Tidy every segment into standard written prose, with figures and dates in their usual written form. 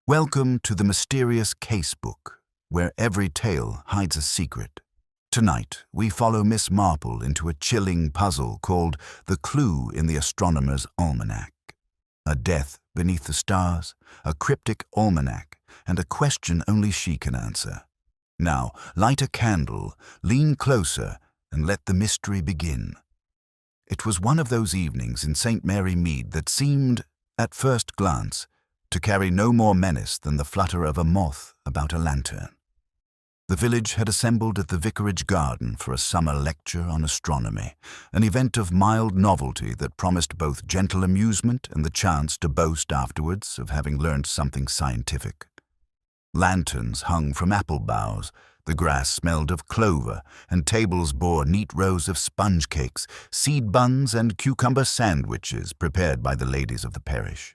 Welcome to the mysterious casebook, where every tale hides a secret. Tonight, we follow Miss Marple into a chilling puzzle called The Clue in the Astronomer's Almanac. A death beneath the stars, a cryptic almanac, and a question only she can answer. Now, light a candle, lean closer, and let the mystery begin. It was one of those evenings in St. Mary Mead that seemed, at first glance, to carry no more menace than the flutter of a moth about a lantern. The village had assembled at the vicarage garden for a summer lecture on astronomy, an event of mild novelty that promised both gentle amusement and the chance to boast afterwards of having learned something scientific. Lanterns hung from apple boughs, the grass smelled of clover, and tables bore neat rows of sponge cakes, seed buns, and cucumber sandwiches prepared by the ladies of the parish.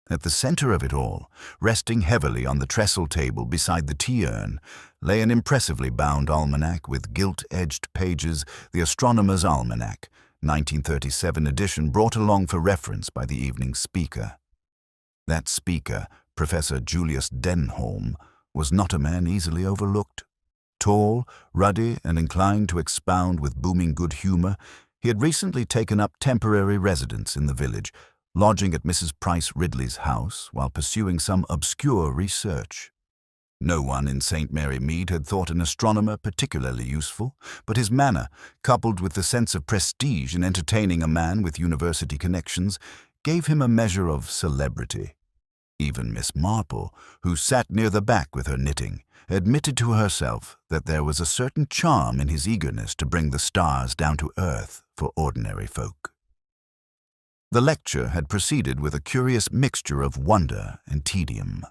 At the center of it all, resting heavily on the trestle table beside the tea urn, lay an impressively bound almanac with gilt-edged pages, the Astronomer's Almanac, 1937 edition, brought along for reference by the evening's speaker. That speaker, Professor Julius Denholm, was not a man easily overlooked. Tall, ruddy, and inclined to expound with booming good humor, he had recently taken up temporary residence in the village, lodging at Mrs. Price Ridley's house while pursuing some obscure research. No one in St. Mary Mead had thought an astronomer particularly useful, but his manner, coupled with the sense of prestige in entertaining a man with university connections, gave him a measure of celebrity. Even Miss Marple, who sat near the back with her knitting, admitted to herself that there was a certain charm in his eagerness to bring the stars down to earth for ordinary folk. The lecture had proceeded with a curious mixture of wonder and tedium.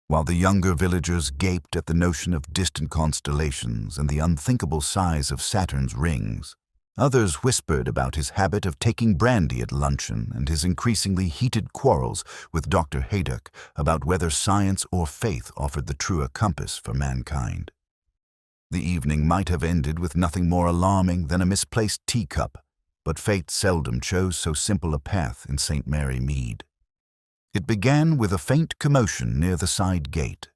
While the younger villagers gaped at the notion of distant constellations and the unthinkable size of Saturn's rings, others whispered about his habit of taking brandy at luncheon and his increasingly heated quarrels with Dr. Haydock about whether science or faith offered the truer compass for mankind. The evening might have ended with nothing more alarming than a misplaced teacup, but fate seldom chose so simple a path in St. Mary Mead. It began with a faint commotion near the side gate.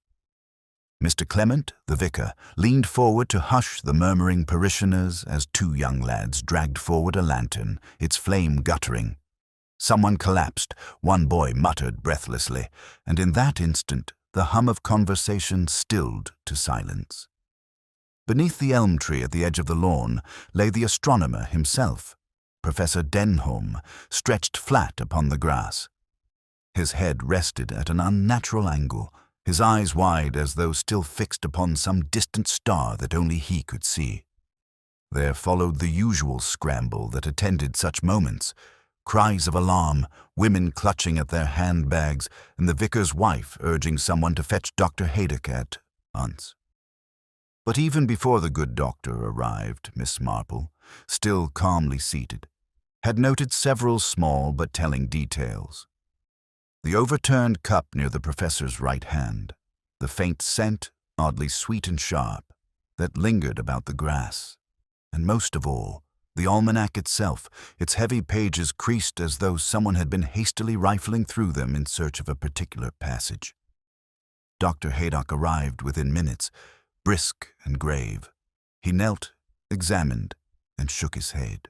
Mr. Clement, the vicar, leaned forward to hush the murmuring parishioners as two young lads dragged forward a lantern, its flame guttering. Someone collapsed, one boy muttered breathlessly, and in that instant the hum of conversation stilled to silence. Beneath the elm tree at the edge of the lawn lay the astronomer himself, Professor Denholm, stretched flat upon the grass. His head rested at an unnatural angle, his eyes wide as though still fixed upon some distant star that only he could see. There followed the usual scramble that attended such moments, cries of alarm, women clutching at their handbags, and the vicar's wife urging someone to fetch Dr. Haydock at once. But even before the good doctor arrived, Miss Marple, still calmly seated, had noted several small but telling details. The overturned cup near the professor's right hand, the faint scent, oddly sweet and sharp, that lingered about the grass, and most of all, the almanac itself, its heavy pages creased as though someone had been hastily rifling through them in search of a particular passage. Dr. Haydock arrived within minutes, brisk and grave. He knelt, examined, and shook his head.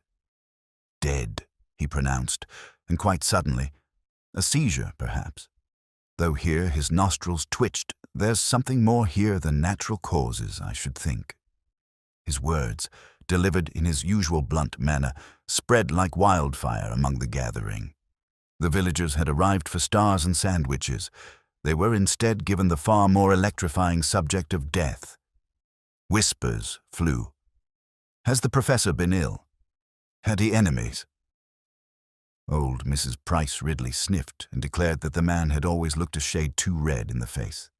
"Dead," he pronounced, and quite suddenly, a seizure, perhaps. Though here his nostrils twitched, there's something more here than natural causes, I should think. His words, delivered in his usual blunt manner, spread like wildfire among the gathering. The villagers had arrived for stars and sandwiches. They were instead given the far more electrifying subject of death. Whispers flew. Has the professor been ill? Had he enemies? Old Mrs. Price Ridley sniffed and declared that the man had always looked a shade too red in the face.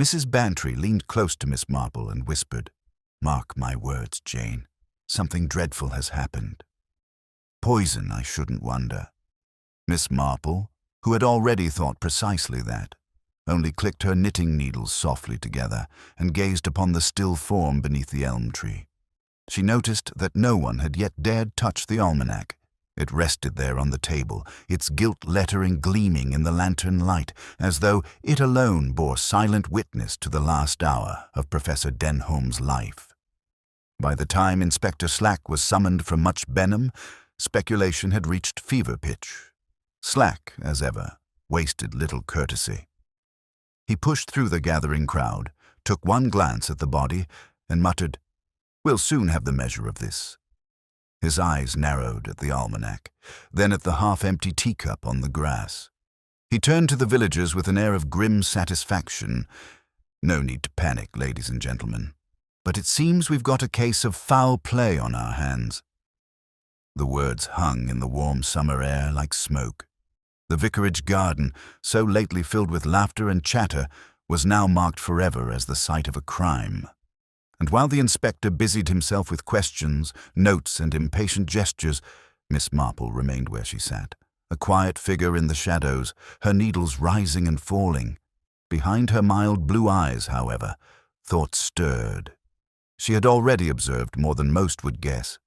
Mrs. Bantry leaned close to Miss Marple and whispered, "Mark my words, Jane. Something dreadful has happened. Poison, I shouldn't wonder." Miss Marple, who had already thought precisely that, only clicked her knitting needles softly together and gazed upon the still form beneath the elm tree. She noticed that no one had yet dared touch the almanac, It rested there on the table, its gilt lettering gleaming in the lantern light, as though it alone bore silent witness to the last hour of Professor Denholm's life. By the time Inspector Slack was summoned from Much Benham, speculation had reached fever pitch. Slack, as ever, wasted little courtesy. He pushed through the gathering crowd, took one glance at the body, and muttered, "We'll soon have the measure of this." His eyes narrowed at the almanac, then at the half-empty teacup on the grass. He turned to the villagers with an air of grim satisfaction. "No need to panic, ladies and gentlemen, but it seems we've got a case of foul play on our hands." The words hung in the warm summer air like smoke. The vicarage garden, so lately filled with laughter and chatter, was now marked forever as the site of a crime. And while the inspector busied himself with questions, notes, and impatient gestures, Miss Marple remained where she sat, a quiet figure in the shadows, her needles rising and falling. Behind her mild blue eyes, however, thought stirred. She had already observed more than most would guess.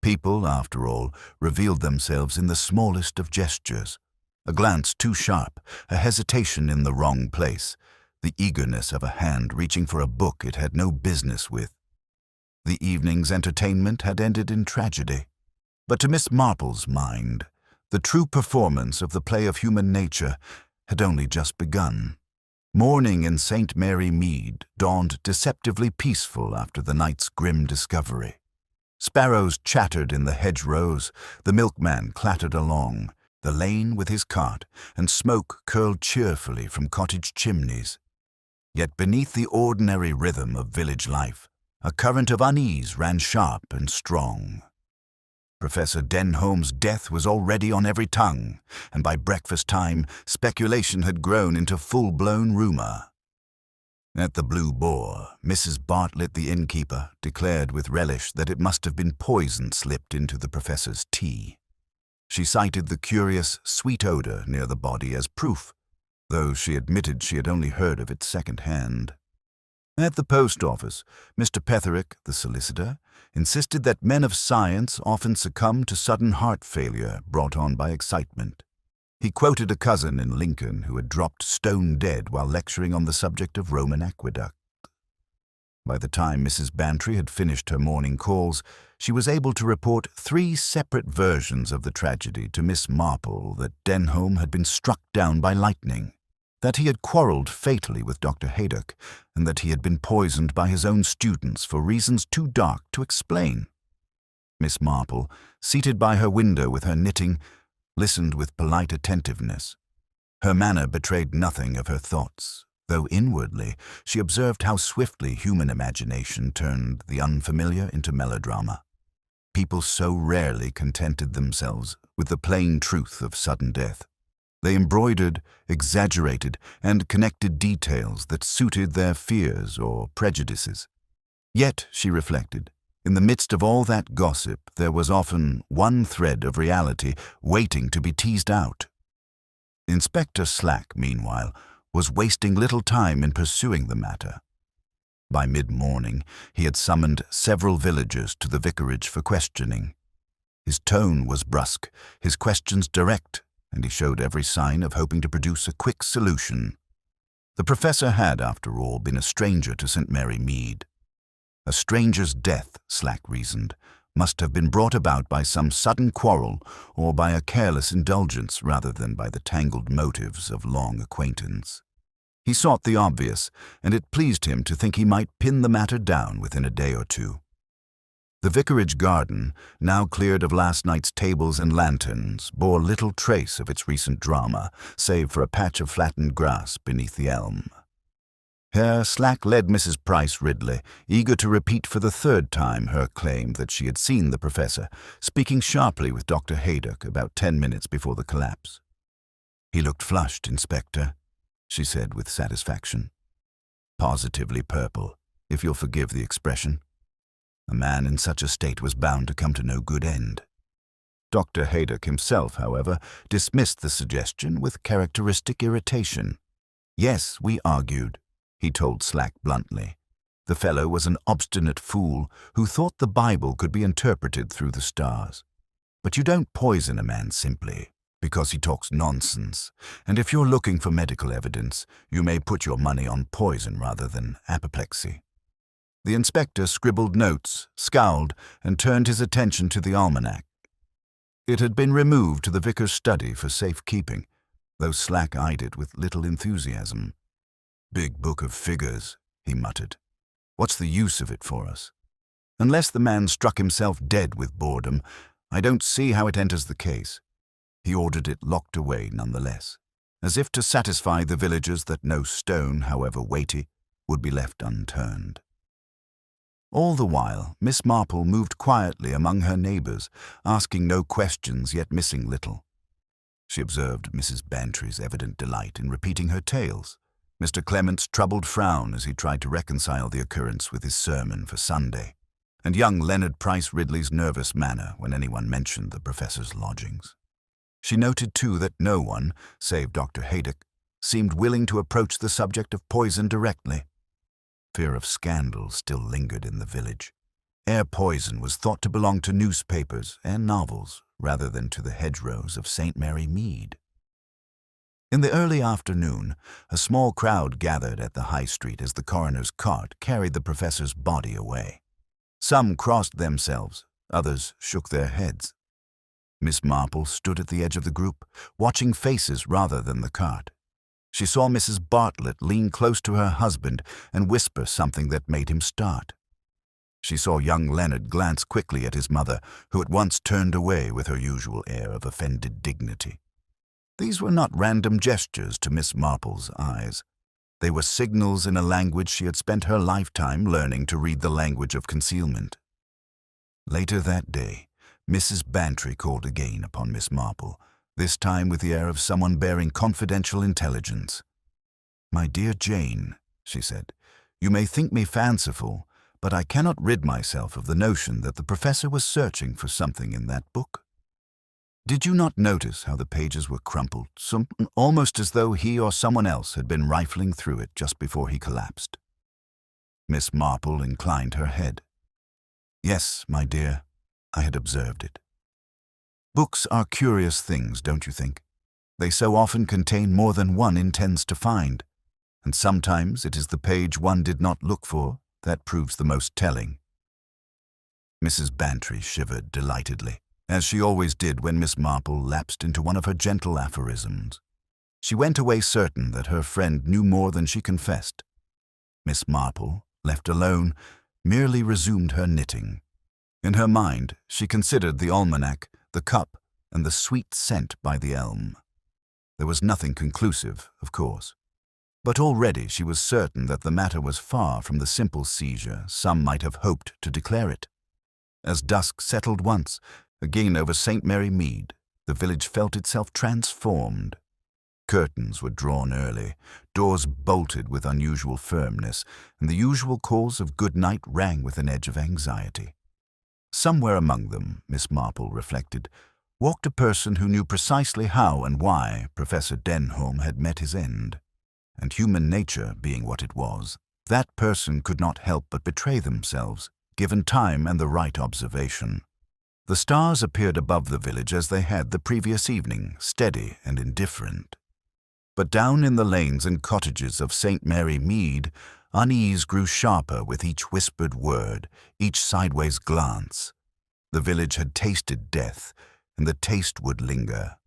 People, after all, revealed themselves in the smallest of gestures. A glance too sharp, a hesitation in the wrong place, the eagerness of a hand reaching for a book it had no business with. The evening's entertainment had ended in tragedy. But to Miss Marple's mind, the true performance of the play of human nature had only just begun. Morning in St. Mary Mead dawned deceptively peaceful after the night's grim discovery. Sparrows chattered in the hedgerows, the milkman clattered along the lane with his cart, and smoke curled cheerfully from cottage chimneys. Yet beneath the ordinary rhythm of village life, a current of unease ran sharp and strong. Professor Denholm's death was already on every tongue, and by breakfast time, speculation had grown into full-blown rumor. At the Blue Boar, Mrs. Bartlett, the innkeeper, declared with relish that it must have been poison slipped into the professor's tea. She cited the curious, sweet odor near the body as proof, though she admitted she had only heard of it second-hand. At the post office, Mr. Petherick, the solicitor, insisted that men of science often succumb to sudden heart failure brought on by excitement. He quoted a cousin in Lincoln who had dropped stone dead while lecturing on the subject of Roman aqueduct. By the time Mrs. Bantry had finished her morning calls, she was able to report 3 separate versions of the tragedy to Miss Marple: that Denholm had been struck down by lightning, that he had quarrelled fatally with Dr. Haydock, and that he had been poisoned by his own students for reasons too dark to explain. Miss Marple, seated by her window with her knitting, listened with polite attentiveness. Her manner betrayed nothing of her thoughts, though inwardly she observed how swiftly human imagination turned the unfamiliar into melodrama. People so rarely contented themselves with the plain truth of sudden death. They embroidered, exaggerated, and connected details that suited their fears or prejudices. Yet, she reflected, in the midst of all that gossip, there was often one thread of reality waiting to be teased out. Inspector Slack, meanwhile, was wasting little time in pursuing the matter. By mid-morning, he had summoned several villagers to the vicarage for questioning. His tone was brusque, his questions direct, and he showed every sign of hoping to produce a quick solution. The professor had, after all, been a stranger to St. Mary Mead. A stranger's death, Slack reasoned, must have been brought about by some sudden quarrel or by a careless indulgence rather than by the tangled motives of long acquaintance. He sought the obvious, and it pleased him to think he might pin the matter down within a day or two. The vicarage garden, now cleared of last night's tables and lanterns, bore little trace of its recent drama, save for a patch of flattened grass beneath the elm. Here Slack led Mrs. Price Ridley, eager to repeat for the 3rd time her claim that she had seen the professor, speaking sharply with Dr. Haydock about 10 minutes before the collapse. "He looked flushed, Inspector," she said with satisfaction. "Positively purple, if you'll forgive the expression. A man in such a state was bound to come to no good end." Dr. Haydock himself, however, dismissed the suggestion with characteristic irritation. "Yes, we argued," he told Slack bluntly. The fellow was an obstinate fool who thought the Bible could be interpreted through the stars. But you don't poison a man simply because he talks nonsense, and if you're looking for medical evidence, you may put your money on poison rather than apoplexy. The inspector scribbled notes, scowled, and turned his attention to the almanac. It had been removed to the vicar's study for safekeeping, though Slack eyed it with little enthusiasm. "Big book of figures," he muttered. "What's the use of it for us? Unless the man struck himself dead with boredom, I don't see how it enters the case." He ordered it locked away nonetheless, as if to satisfy the villagers that no stone, however weighty, would be left unturned. All the while, Miss Marple moved quietly among her neighbours, asking no questions yet missing little. She observed Mrs. Bantry's evident delight in repeating her tales, Mr. Clement's troubled frown as he tried to reconcile the occurrence with his sermon for Sunday, and young Leonard Price Ridley's nervous manner when anyone mentioned the professor's lodgings. She noted too that no one, save Dr. Haydock, seemed willing to approach the subject of poison directly. Fear of scandal still lingered in the village. Air poison was thought to belong to newspapers and novels rather than to the hedgerows of St. Mary Mead. In the early afternoon, a small crowd gathered at the high street as the coroner's cart carried the professor's body away. Some crossed themselves, others shook their heads. Miss Marple stood at the edge of the group, watching faces rather than the cart. She saw Mrs. Bartlett lean close to her husband and whisper something that made him start. She saw young Leonard glance quickly at his mother, who at once turned away with her usual air of offended dignity. These were not random gestures to Miss Marple's eyes. They were signals in a language she had spent her lifetime learning to read, the language of concealment. Later that day, Mrs. Bantry called again upon Miss Marple, this time with the air of someone bearing confidential intelligence. "My dear Jane," she said, "you may think me fanciful, but I cannot rid myself of the notion that the professor was searching for something in that book. Did you not notice how the pages were crumpled, almost as though he or someone else had been rifling through it just before he collapsed?" Miss Marple inclined her head. "Yes, my dear, I had observed it. Books are curious things, don't you think? They so often contain more than one intends to find, and sometimes it is the page one did not look for that proves the most telling." Mrs. Bantry shivered delightedly, as she always did when Miss Marple lapsed into one of her gentle aphorisms. She went away certain that her friend knew more than she confessed. Miss Marple, left alone, merely resumed her knitting. In her mind, she considered the almanac, the cup, and the sweet scent by the elm. There was nothing conclusive, of course, but already she was certain that the matter was far from the simple seizure some might have hoped to declare it. As dusk settled once again over St. Mary Mead, the village felt itself transformed. Curtains were drawn early, doors bolted with unusual firmness, and the usual calls of good night rang with an edge of anxiety. Somewhere among them, Miss Marple reflected, walked a person who knew precisely how and why Professor Denholm had met his end. And human nature being what it was, that person could not help but betray themselves, given time and the right observation. The stars appeared above the village as they had the previous evening, steady and indifferent. But down in the lanes and cottages of St. Mary Mead, unease grew sharper with each whispered word, each sideways glance. The village had tasted death, and the taste would linger.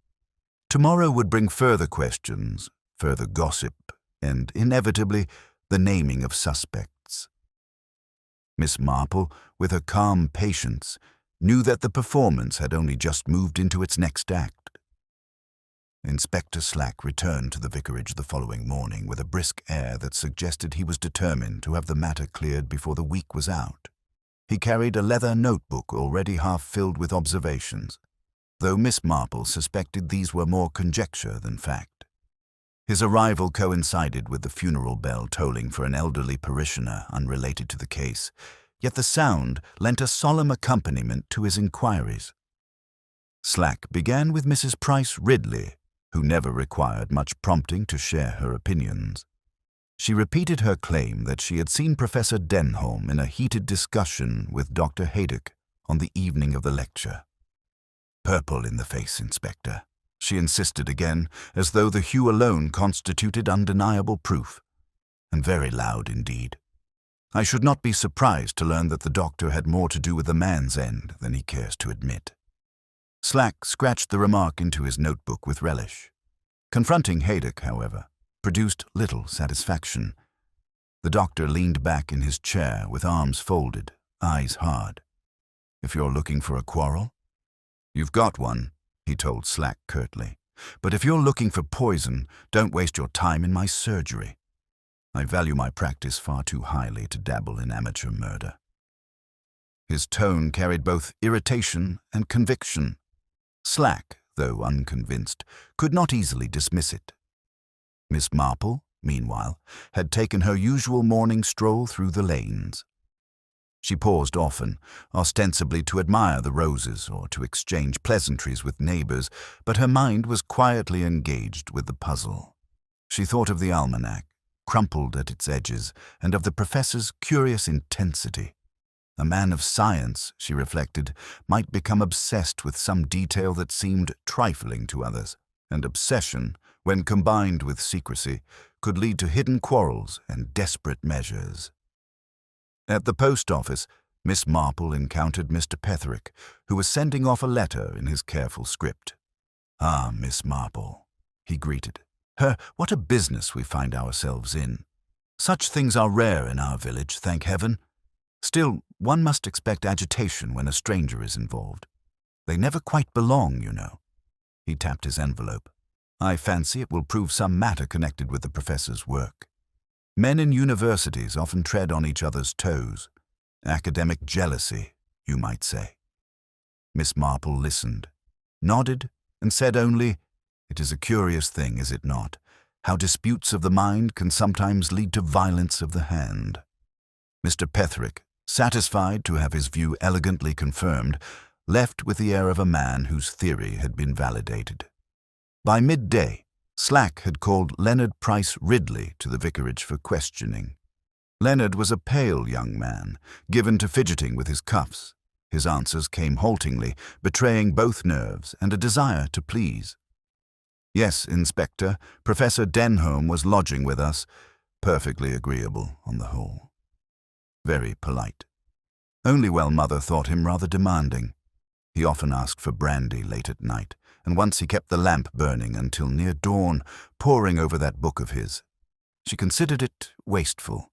Tomorrow would bring further questions, further gossip, and, inevitably, the naming of suspects. Miss Marple, with her calm patience, knew that the performance had only just moved into its next act. Inspector Slack returned to the vicarage the following morning with a brisk air that suggested he was determined to have the matter cleared before the week was out. He carried a leather notebook already half filled with observations, though Miss Marple suspected these were more conjecture than fact. His arrival coincided with the funeral bell tolling for an elderly parishioner unrelated to the case, yet the sound lent a solemn accompaniment to his inquiries. Slack began with Mrs. Price Ridley, who never required much prompting to share her opinions. She repeated her claim that she had seen Professor Denholm in a heated discussion with Dr. Haydock on the evening of the lecture. Purple in the face, Inspector," she insisted again, as though the hue alone constituted undeniable proof, and very loud indeed. I should not be surprised to learn that the doctor had more to do with the man's end than he cares to admit. Slack scratched the remark into his notebook with relish. Confronting Haydock, however, produced little satisfaction. The doctor leaned back in his chair with arms folded, eyes hard. "If you're looking for a quarrel?" "You've got one," he told Slack curtly. "But if you're looking for poison, don't waste your time in my surgery. I value my practice far too highly to dabble in amateur murder." His tone carried both irritation and conviction. Slack, though unconvinced, could not easily dismiss it. Miss Marple, meanwhile, had taken her usual morning stroll through the lanes. She paused often, ostensibly to admire the roses or to exchange pleasantries with neighbors, but her mind was quietly engaged with the puzzle. She thought of the almanac, crumpled at its edges, and of the professor's curious intensity. A man of science, she reflected, might become obsessed with some detail that seemed trifling to others, and obsession, when combined with secrecy, could lead to hidden quarrels and desperate measures. At the post office, Miss Marple encountered Mr. Petherick, who was sending off a letter in his careful script. "Ah, Miss Marple," he greeted. What a business we find ourselves in. Such things are rare in our village, thank heaven. Still, one must expect agitation when a stranger is involved. They never quite belong, you know." He tapped his envelope. "I fancy it will prove some matter connected with the professor's work. Men in universities often tread on each other's toes. Academic jealousy, you might say." Miss Marple listened, nodded, and said only, "It is a curious thing, is it not, how disputes of the mind can sometimes lead to violence of the hand." Mr. Petherick, satisfied to have his view elegantly confirmed, left with the air of a man whose theory had been validated. By midday, Slack had called Leonard Price Ridley to the vicarage for questioning. Leonard was a pale young man, given to fidgeting with his cuffs. His answers came haltingly, betraying both nerves and a desire to please. "Yes, Inspector, Professor Denholm was lodging with us. Perfectly agreeable, on the whole. Very polite. Only Mother thought him rather demanding. He often asked for brandy late at night, and once he kept the lamp burning until near dawn, poring over that book of his. She considered it wasteful."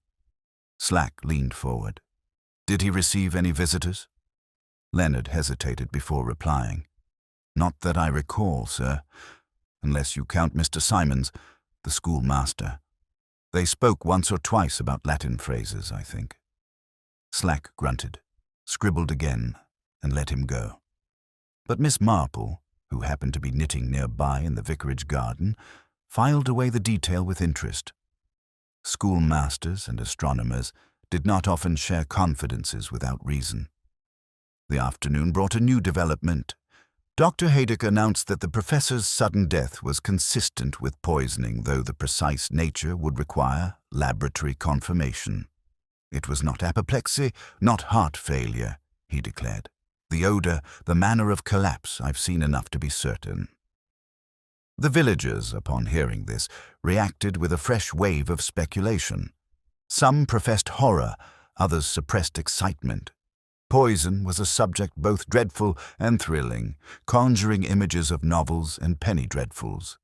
Slack leaned forward. "Did he receive any visitors?" Leonard hesitated before replying. "Not that I recall, sir, unless you count Mr. Simons, the schoolmaster. They spoke once or twice about Latin phrases, I think." Slack grunted, scribbled again, and let him go. But Miss Marple, who happened to be knitting nearby in the vicarage garden, filed away the detail with interest. Schoolmasters and astronomers did not often share confidences without reason. The afternoon brought a new development. Dr. Haydock announced that the professor's sudden death was consistent with poisoning, though the precise nature would require laboratory confirmation. It was not apoplexy, not heart failure, he declared. The odor, the manner of collapse, I've seen enough to be certain. The villagers, upon hearing this, reacted with a fresh wave of speculation. Some professed horror, others suppressed excitement. Poison was a subject both dreadful and thrilling, conjuring images of novels and penny dreadfuls.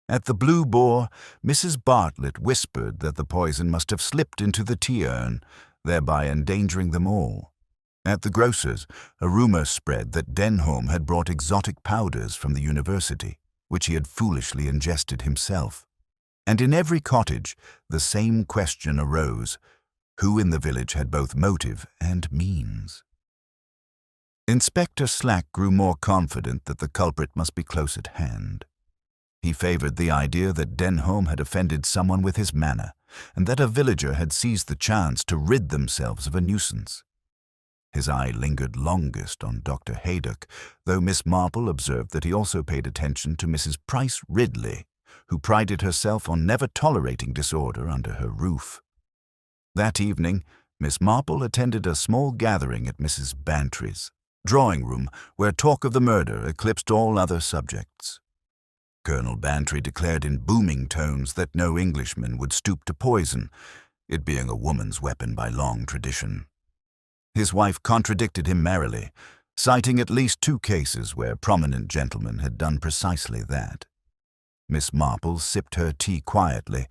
At the Blue Boar, Mrs. Bartlett whispered that the poison must have slipped into the tea-urn, thereby endangering them all. At the grocer's, a rumor spread that Denholm had brought exotic powders from the university, which he had foolishly ingested himself. And in every cottage, the same question arose: who in the village had both motive and means? Inspector Slack grew more confident that the culprit must be close at hand. He favored the idea that Denholm had offended someone with his manner, and that a villager had seized the chance to rid themselves of a nuisance. His eye lingered longest on Dr. Haydock, though Miss Marple observed that he also paid attention to Mrs. Price Ridley, who prided herself on never tolerating disorder under her roof. That evening, Miss Marple attended a small gathering at Mrs. Bantry's. drawing room where talk of the murder eclipsed all other subjects. Colonel Bantry declared in booming tones that no Englishman would stoop to poison, it being a woman's weapon by long tradition. His wife contradicted him merrily, citing at least 2 cases where prominent gentlemen had done precisely that. Miss Marple sipped her tea quietly,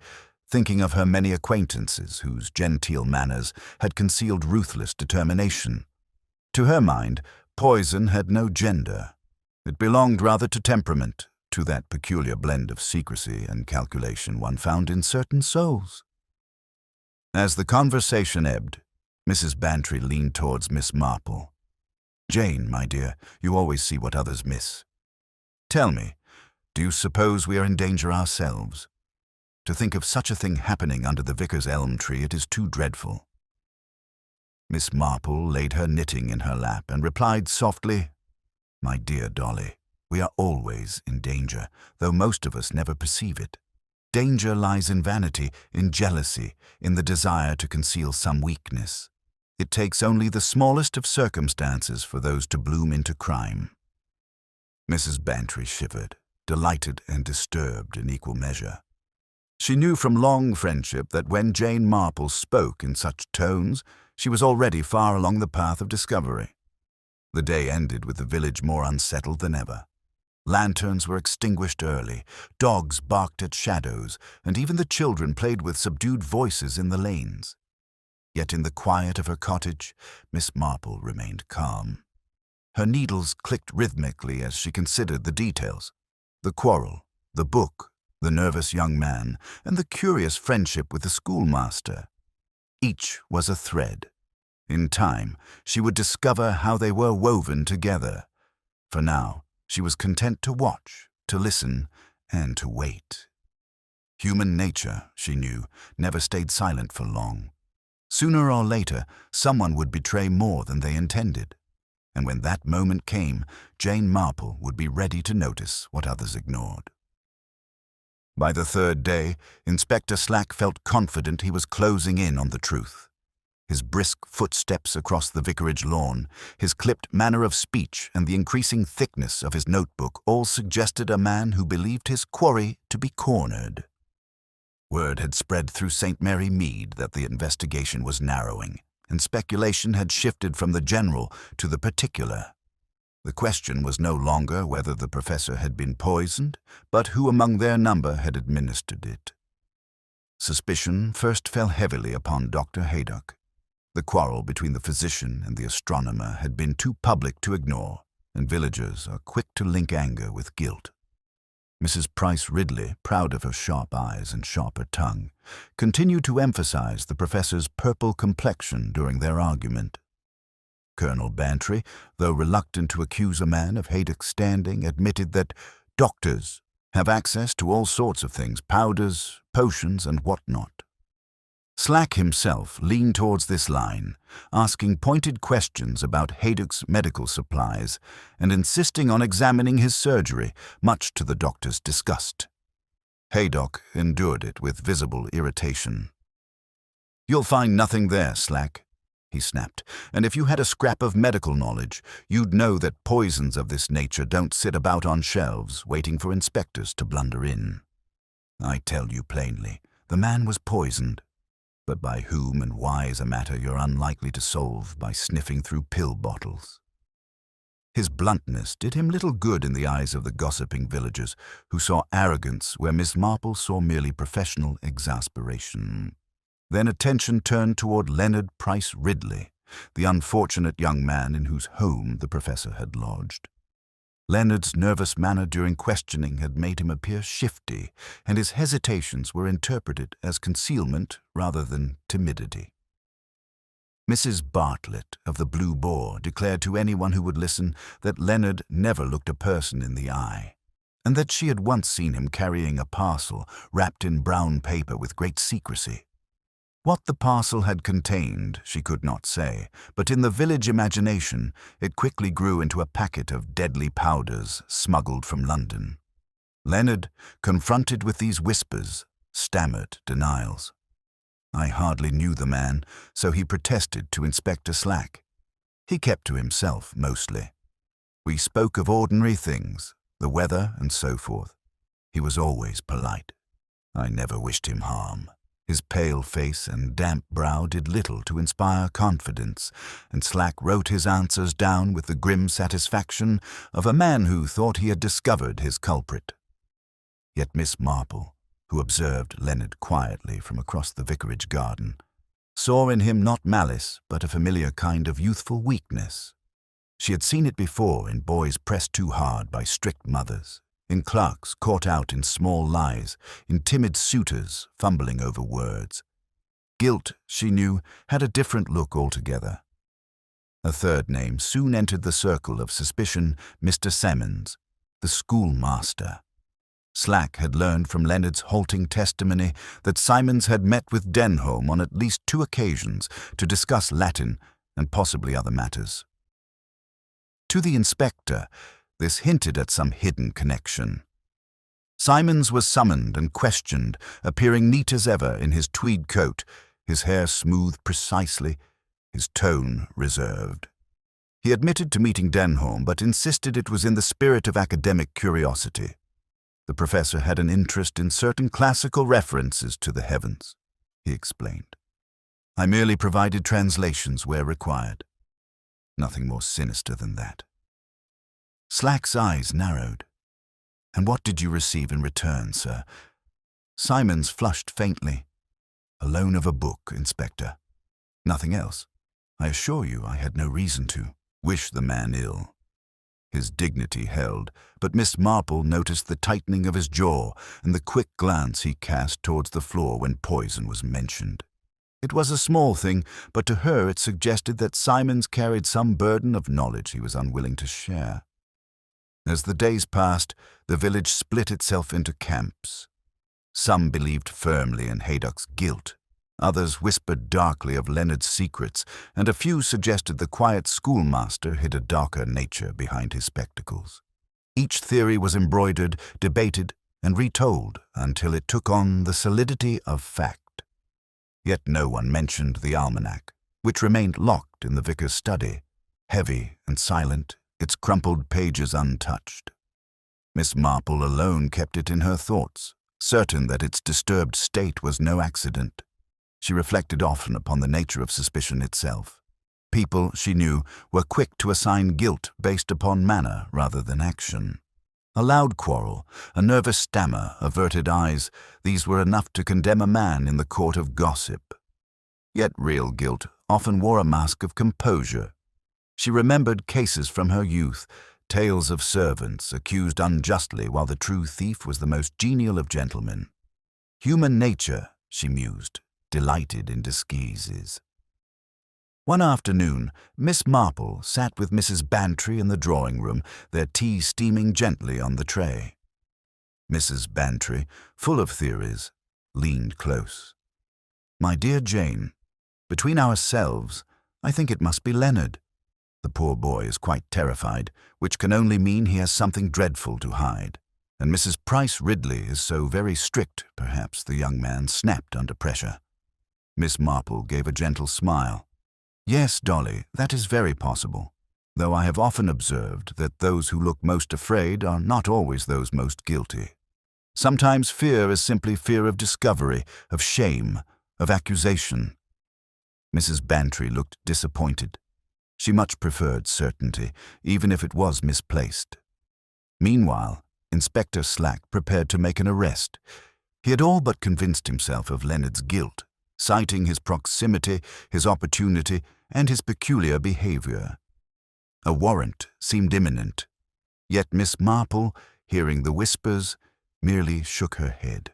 thinking of her many acquaintances whose genteel manners had concealed ruthless determination. To her mind, poison had no gender. It belonged rather to temperament, to that peculiar blend of secrecy and calculation one found in certain souls. As the conversation ebbed, Mrs. Bantry leaned towards Miss Marple. "Jane, my dear, you always see what others miss. Tell me, do you suppose we are in danger ourselves? To think of such a thing happening under the vicar's elm tree, it is too dreadful." Miss Marple laid her knitting in her lap and replied softly, "My dear Dolly, we are always in danger, though most of us never perceive it. Danger lies in vanity, in jealousy, in the desire to conceal some weakness. It takes only the smallest of circumstances for those to bloom into crime." Mrs. Bantry shivered, delighted and disturbed in equal measure. She knew from long friendship that when Jane Marple spoke in such tones, she was already far along the path of discovery. The day ended with the village more unsettled than ever. Lanterns were extinguished early, dogs barked at shadows, and even the children played with subdued voices in the lanes. Yet in the quiet of her cottage, Miss Marple remained calm. Her needles clicked rhythmically as she considered the details: the quarrel, the book, the nervous young man, and the curious friendship with the schoolmaster. Each was a thread. In time, she would discover how they were woven together. For now, she was content to watch, to listen, and to wait. Human nature, she knew, never stayed silent for long. Sooner or later, someone would betray more than they intended. And when that moment came, Jane Marple would be ready to notice what others ignored. By the 3rd day, Inspector Slack felt confident he was closing in on the truth. His brisk footsteps across the vicarage lawn, his clipped manner of speech, and the increasing thickness of his notebook all suggested a man who believed his quarry to be cornered. Word had spread through St. Mary Mead that the investigation was narrowing, and speculation had shifted from the general to the particular. The question was no longer whether the professor had been poisoned, but who among their number had administered it. Suspicion first fell heavily upon Dr. Haydock. The quarrel between the physician and the astronomer had been too public to ignore, and villagers are quick to link anger with guilt. Mrs. Price Ridley, proud of her sharp eyes and sharper tongue, continued to emphasize the professor's purple complexion during their argument. Colonel Bantry, though reluctant to accuse a man of Haydock's standing, admitted that doctors have access to all sorts of things, powders, potions, and what-not. Slack himself leaned towards this line, asking pointed questions about Haydock's medical supplies and insisting on examining his surgery, much to the doctor's disgust. Haydock endured it with visible irritation. "You'll find nothing there, Slack," he snapped, "and if you had a scrap of medical knowledge, you'd know that poisons of this nature don't sit about on shelves waiting for inspectors to blunder in. I tell you plainly, the man was poisoned. But by whom and why is a matter you're unlikely to solve by sniffing through pill bottles." His bluntness did him little good in the eyes of the gossiping villagers, who saw arrogance where Miss Marple saw merely professional exasperation. Then attention turned toward Leonard Price Ridley, the unfortunate young man in whose home the professor had lodged. Leonard's nervous manner during questioning had made him appear shifty, and his hesitations were interpreted as concealment rather than timidity. Mrs. Bartlett of the Blue Boar declared to anyone who would listen that Leonard never looked a person in the eye, and that she had once seen him carrying a parcel wrapped in brown paper with great secrecy. What the parcel had contained, she could not say, but in the village imagination it quickly grew into a packet of deadly powders smuggled from London. Leonard, confronted with these whispers, stammered denials. I hardly knew the man, so he protested to Inspector Slack. He kept to himself mostly. We spoke of ordinary things, the weather and so forth. He was always polite. I never wished him harm. His pale face and damp brow did little to inspire confidence, and Slack wrote his answers down with the grim satisfaction of a man who thought he had discovered his culprit. Yet Miss Marple, who observed Leonard quietly from across the vicarage garden, saw in him not malice but a familiar kind of youthful weakness. She had seen it before in boys pressed too hard by strict mothers, in clerks caught out in small lies, in timid suitors fumbling over words. Guilt, she knew, had a different look altogether. A third name soon entered the circle of suspicion: Mr. Simmons, the schoolmaster. Slack had learned from Leonard's halting testimony that Simons had met with Denholm on at least 2 occasions to discuss Latin and possibly other matters. To the inspector, this hinted at some hidden connection. Simons was summoned and questioned, appearing neat as ever in his tweed coat, his hair smoothed precisely, his tone reserved. He admitted to meeting Denholm, but insisted it was in the spirit of academic curiosity. The professor had an interest in certain classical references to the heavens, he explained. I merely provided translations where required. Nothing more sinister than that. Slack's eyes narrowed. And what did you receive in return, sir? Simons flushed faintly. A loan of a book, Inspector. Nothing else. I assure you I had no reason to wish the man ill. His dignity held, but Miss Marple noticed the tightening of his jaw and the quick glance he cast towards the floor when poison was mentioned. It was a small thing, but to her it suggested that Simons carried some burden of knowledge he was unwilling to share. As the days passed, the village split itself into camps. Some believed firmly in Haydock's guilt. Others whispered darkly of Leonard's secrets, and a few suggested the quiet schoolmaster hid a darker nature behind his spectacles. Each theory was embroidered, debated, and retold until it took on the solidity of fact. Yet no one mentioned the Almanac, which remained locked in the vicar's study, heavy and silent, its crumpled pages untouched. Miss Marple alone kept it in her thoughts, certain that its disturbed state was no accident. She reflected often upon the nature of suspicion itself. People, she knew, were quick to assign guilt based upon manner rather than action. A loud quarrel, a nervous stammer, averted eyes, these were enough to condemn a man in the court of gossip. Yet real guilt often wore a mask of composure. She remembered cases from her youth, tales of servants accused unjustly while the true thief was the most genial of gentlemen. Human nature, she mused, delighted in disguises. One afternoon, Miss Marple sat with Mrs. Bantry in the drawing-room, their tea steaming gently on the tray. Mrs. Bantry, full of theories, leaned close. My dear Jane, between ourselves, I think it must be Leonard. The poor boy is quite terrified, which can only mean he has something dreadful to hide. And Mrs. Price Ridley is so very strict, perhaps the young man snapped under pressure. Miss Marple gave a gentle smile. Yes, Dolly, that is very possible, though I have often observed that those who look most afraid are not always those most guilty. Sometimes fear is simply fear of discovery, of shame, of accusation. Mrs. Bantry looked disappointed. She much preferred certainty, even if it was misplaced. Meanwhile, Inspector Slack prepared to make an arrest. He had all but convinced himself of Leonard's guilt, citing his proximity, his opportunity, and his peculiar behavior. A warrant seemed imminent, yet Miss Marple, hearing the whispers, merely shook her head.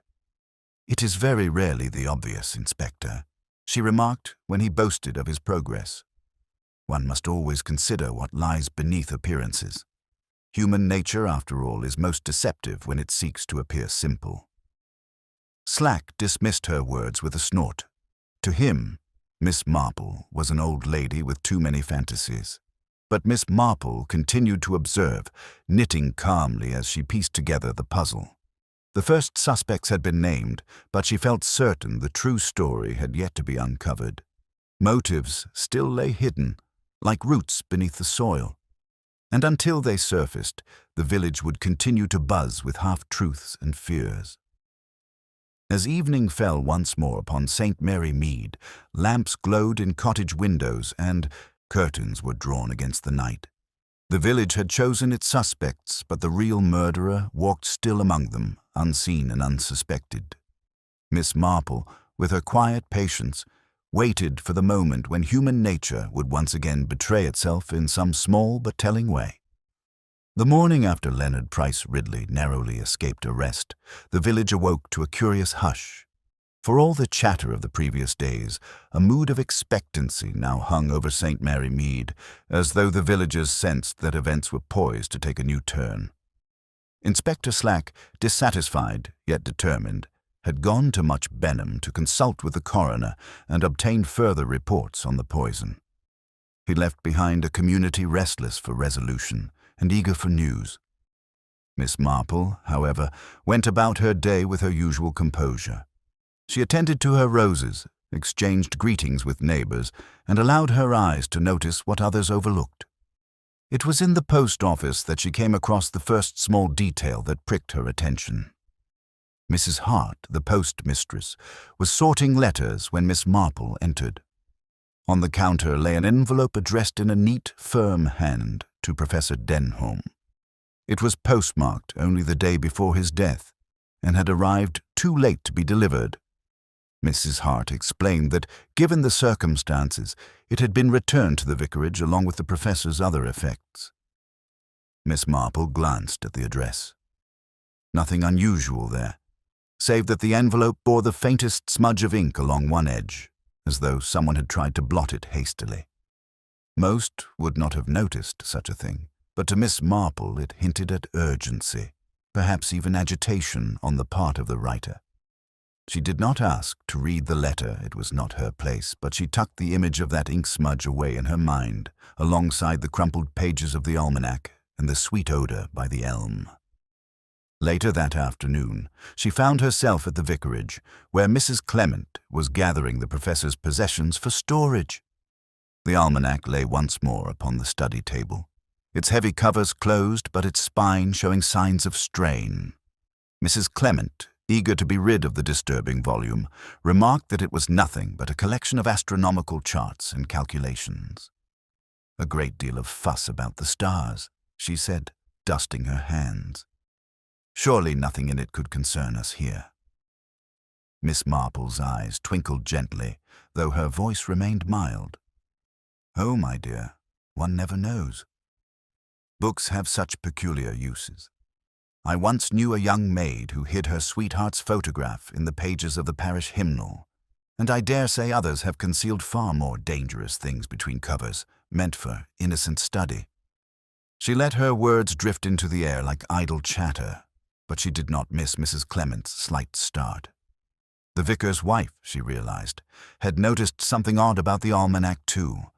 It is very rarely the obvious, Inspector, she remarked when he boasted of his progress. One must always consider what lies beneath appearances. Human nature, after all, is most deceptive when it seeks to appear simple. Slack dismissed her words with a snort. To him, Miss Marple was an old lady with too many fantasies. But Miss Marple continued to observe, knitting calmly as she pieced together the puzzle. The first suspects had been named, but she felt certain the true story had yet to be uncovered. Motives still lay hidden, like roots beneath the soil. And until they surfaced, the village would continue to buzz with half-truths and fears. As evening fell once more upon St. Mary Mead, lamps glowed in cottage windows and curtains were drawn against the night. The village had chosen its suspects, but the real murderer walked still among them, unseen and unsuspected. Miss Marple, with her quiet patience, waited for the moment when human nature would once again betray itself in some small but telling way. The morning after Leonard Price Ridley narrowly escaped arrest, the village awoke to a curious hush. For all the chatter of the previous days, a mood of expectancy now hung over St. Mary Mead, as though the villagers sensed that events were poised to take a new turn. Inspector Slack, dissatisfied yet determined, had gone to Much Benham to consult with the coroner and obtain further reports on the poison. He left behind a community restless for resolution and eager for news. Miss Marple, however, went about her day with her usual composure. She attended to her roses, exchanged greetings with neighbors, and allowed her eyes to notice what others overlooked. It was in the post office that she came across the first small detail that pricked her attention. Mrs. Hart, the postmistress, was sorting letters when Miss Marple entered. On the counter lay an envelope addressed in a neat, firm hand to Professor Denholm. It was postmarked only the day before his death, and had arrived too late to be delivered. Mrs. Hart explained that, given the circumstances, it had been returned to the vicarage along with the professor's other effects. Miss Marple glanced at the address. Nothing unusual there, save that the envelope bore the faintest smudge of ink along one edge, as though someone had tried to blot it hastily. Most would not have noticed such a thing, but to Miss Marple it hinted at urgency, perhaps even agitation on the part of the writer. She did not ask to read the letter, it was not her place, but she tucked the image of that ink smudge away in her mind, alongside the crumpled pages of the Almanac and the sweet odor by the elm. Later that afternoon, she found herself at the vicarage, where Mrs. Clement was gathering the professor's possessions for storage. The Almanac lay once more upon the study table, its heavy covers closed but its spine showing signs of strain. Mrs. Clement, eager to be rid of the disturbing volume, remarked that it was nothing but a collection of astronomical charts and calculations. "A great deal of fuss about the stars," she said, dusting her hands. "Surely nothing in it could concern us here." Miss Marple's eyes twinkled gently, though her voice remained mild. "Oh, my dear, one never knows. Books have such peculiar uses. I once knew a young maid who hid her sweetheart's photograph in the pages of the parish hymnal, and I dare say others have concealed far more dangerous things between covers, meant for innocent study." She let her words drift into the air like idle chatter, but she did not miss Mrs. Clement's slight start. The vicar's wife, she realized, had noticed something odd about the Almanac too,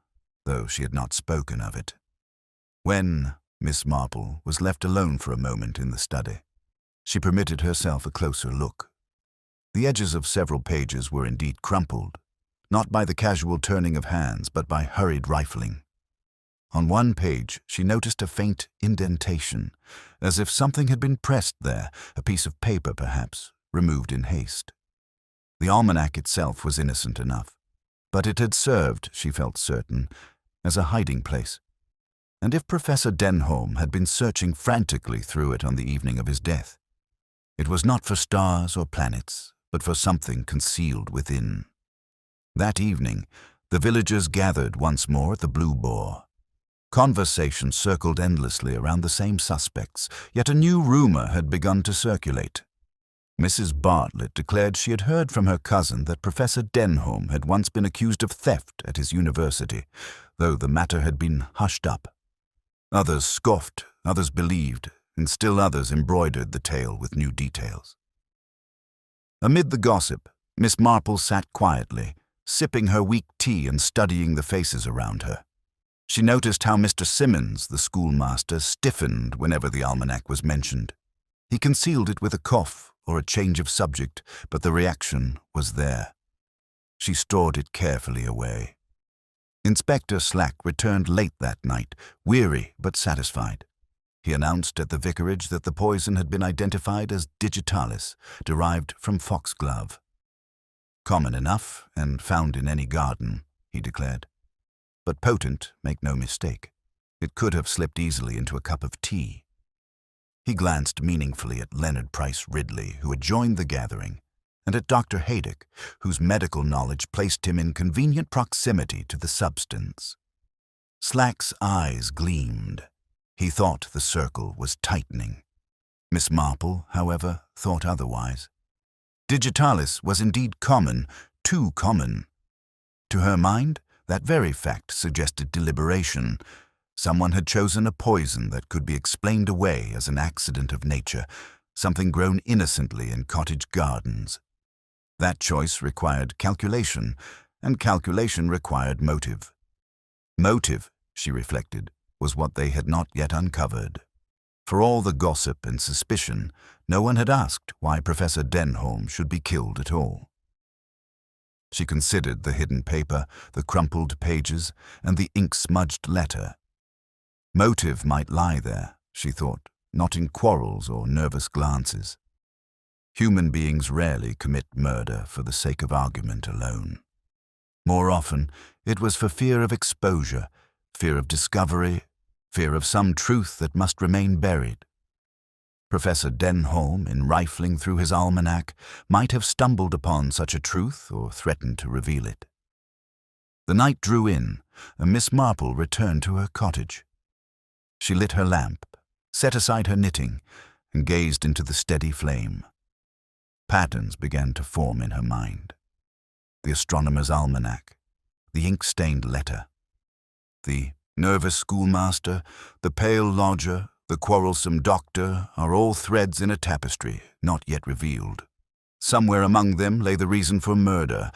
though she had not spoken of it. When Miss Marple was left alone for a moment in the study, she permitted herself a closer look. The edges of several pages were indeed crumpled, not by the casual turning of hands, but by hurried rifling. On one page she noticed a faint indentation, as if something had been pressed there, a piece of paper perhaps, removed in haste. The Almanac itself was innocent enough, but it had served, she felt certain, as a hiding place. And if Professor Denholm had been searching frantically through it on the evening of his death, it was not for stars or planets, but for something concealed within. That evening, the villagers gathered once more at the Blue Boar. Conversation circled endlessly around the same suspects, yet a new rumor had begun to circulate. Mrs. Bartlett declared she had heard from her cousin that Professor Denholm had once been accused of theft at his university, though the matter had been hushed up. Others scoffed, others believed, and still others embroidered the tale with new details. Amid the gossip, Miss Marple sat quietly, sipping her weak tea and studying the faces around her. She noticed how Mr. Simmons, the schoolmaster, stiffened whenever the Almanac was mentioned. He concealed it with a cough or a change of subject, but the reaction was there. She stored it carefully away. Inspector Slack returned late that night, weary but satisfied. He announced at the vicarage that the poison had been identified as digitalis, derived from foxglove. Common enough and found in any garden, he declared. But potent, make no mistake. It could have slipped easily into a cup of tea. He glanced meaningfully at Leonard Price Ridley, who had joined the gathering, and at Dr. Haydock, whose medical knowledge placed him in convenient proximity to the substance. Slack's eyes gleamed. He thought the circle was tightening. Miss Marple, however, thought otherwise. Digitalis was indeed common, too common. To her mind, that very fact suggested deliberation. Someone had chosen a poison that could be explained away as an accident of nature, something grown innocently in cottage gardens. That choice required calculation, and calculation required motive. Motive, she reflected, was what they had not yet uncovered. For all the gossip and suspicion, no one had asked why Professor Denholm should be killed at all. She considered the hidden paper, the crumpled pages, and the ink-smudged letter. Motive might lie there, she thought, not in quarrels or nervous glances. Human beings rarely commit murder for the sake of argument alone. More often, it was for fear of exposure, fear of discovery, fear of some truth that must remain buried. Professor Denholm, in rifling through his almanac, might have stumbled upon such a truth or threatened to reveal it. The night drew in, and Miss Marple returned to her cottage. She lit her lamp, set aside her knitting, and gazed into the steady flame. Patterns began to form in her mind. The astronomer's almanac, the ink-stained letter, the nervous schoolmaster, the pale lodger, the quarrelsome doctor are all threads in a tapestry not yet revealed. Somewhere among them lay the reason for murder.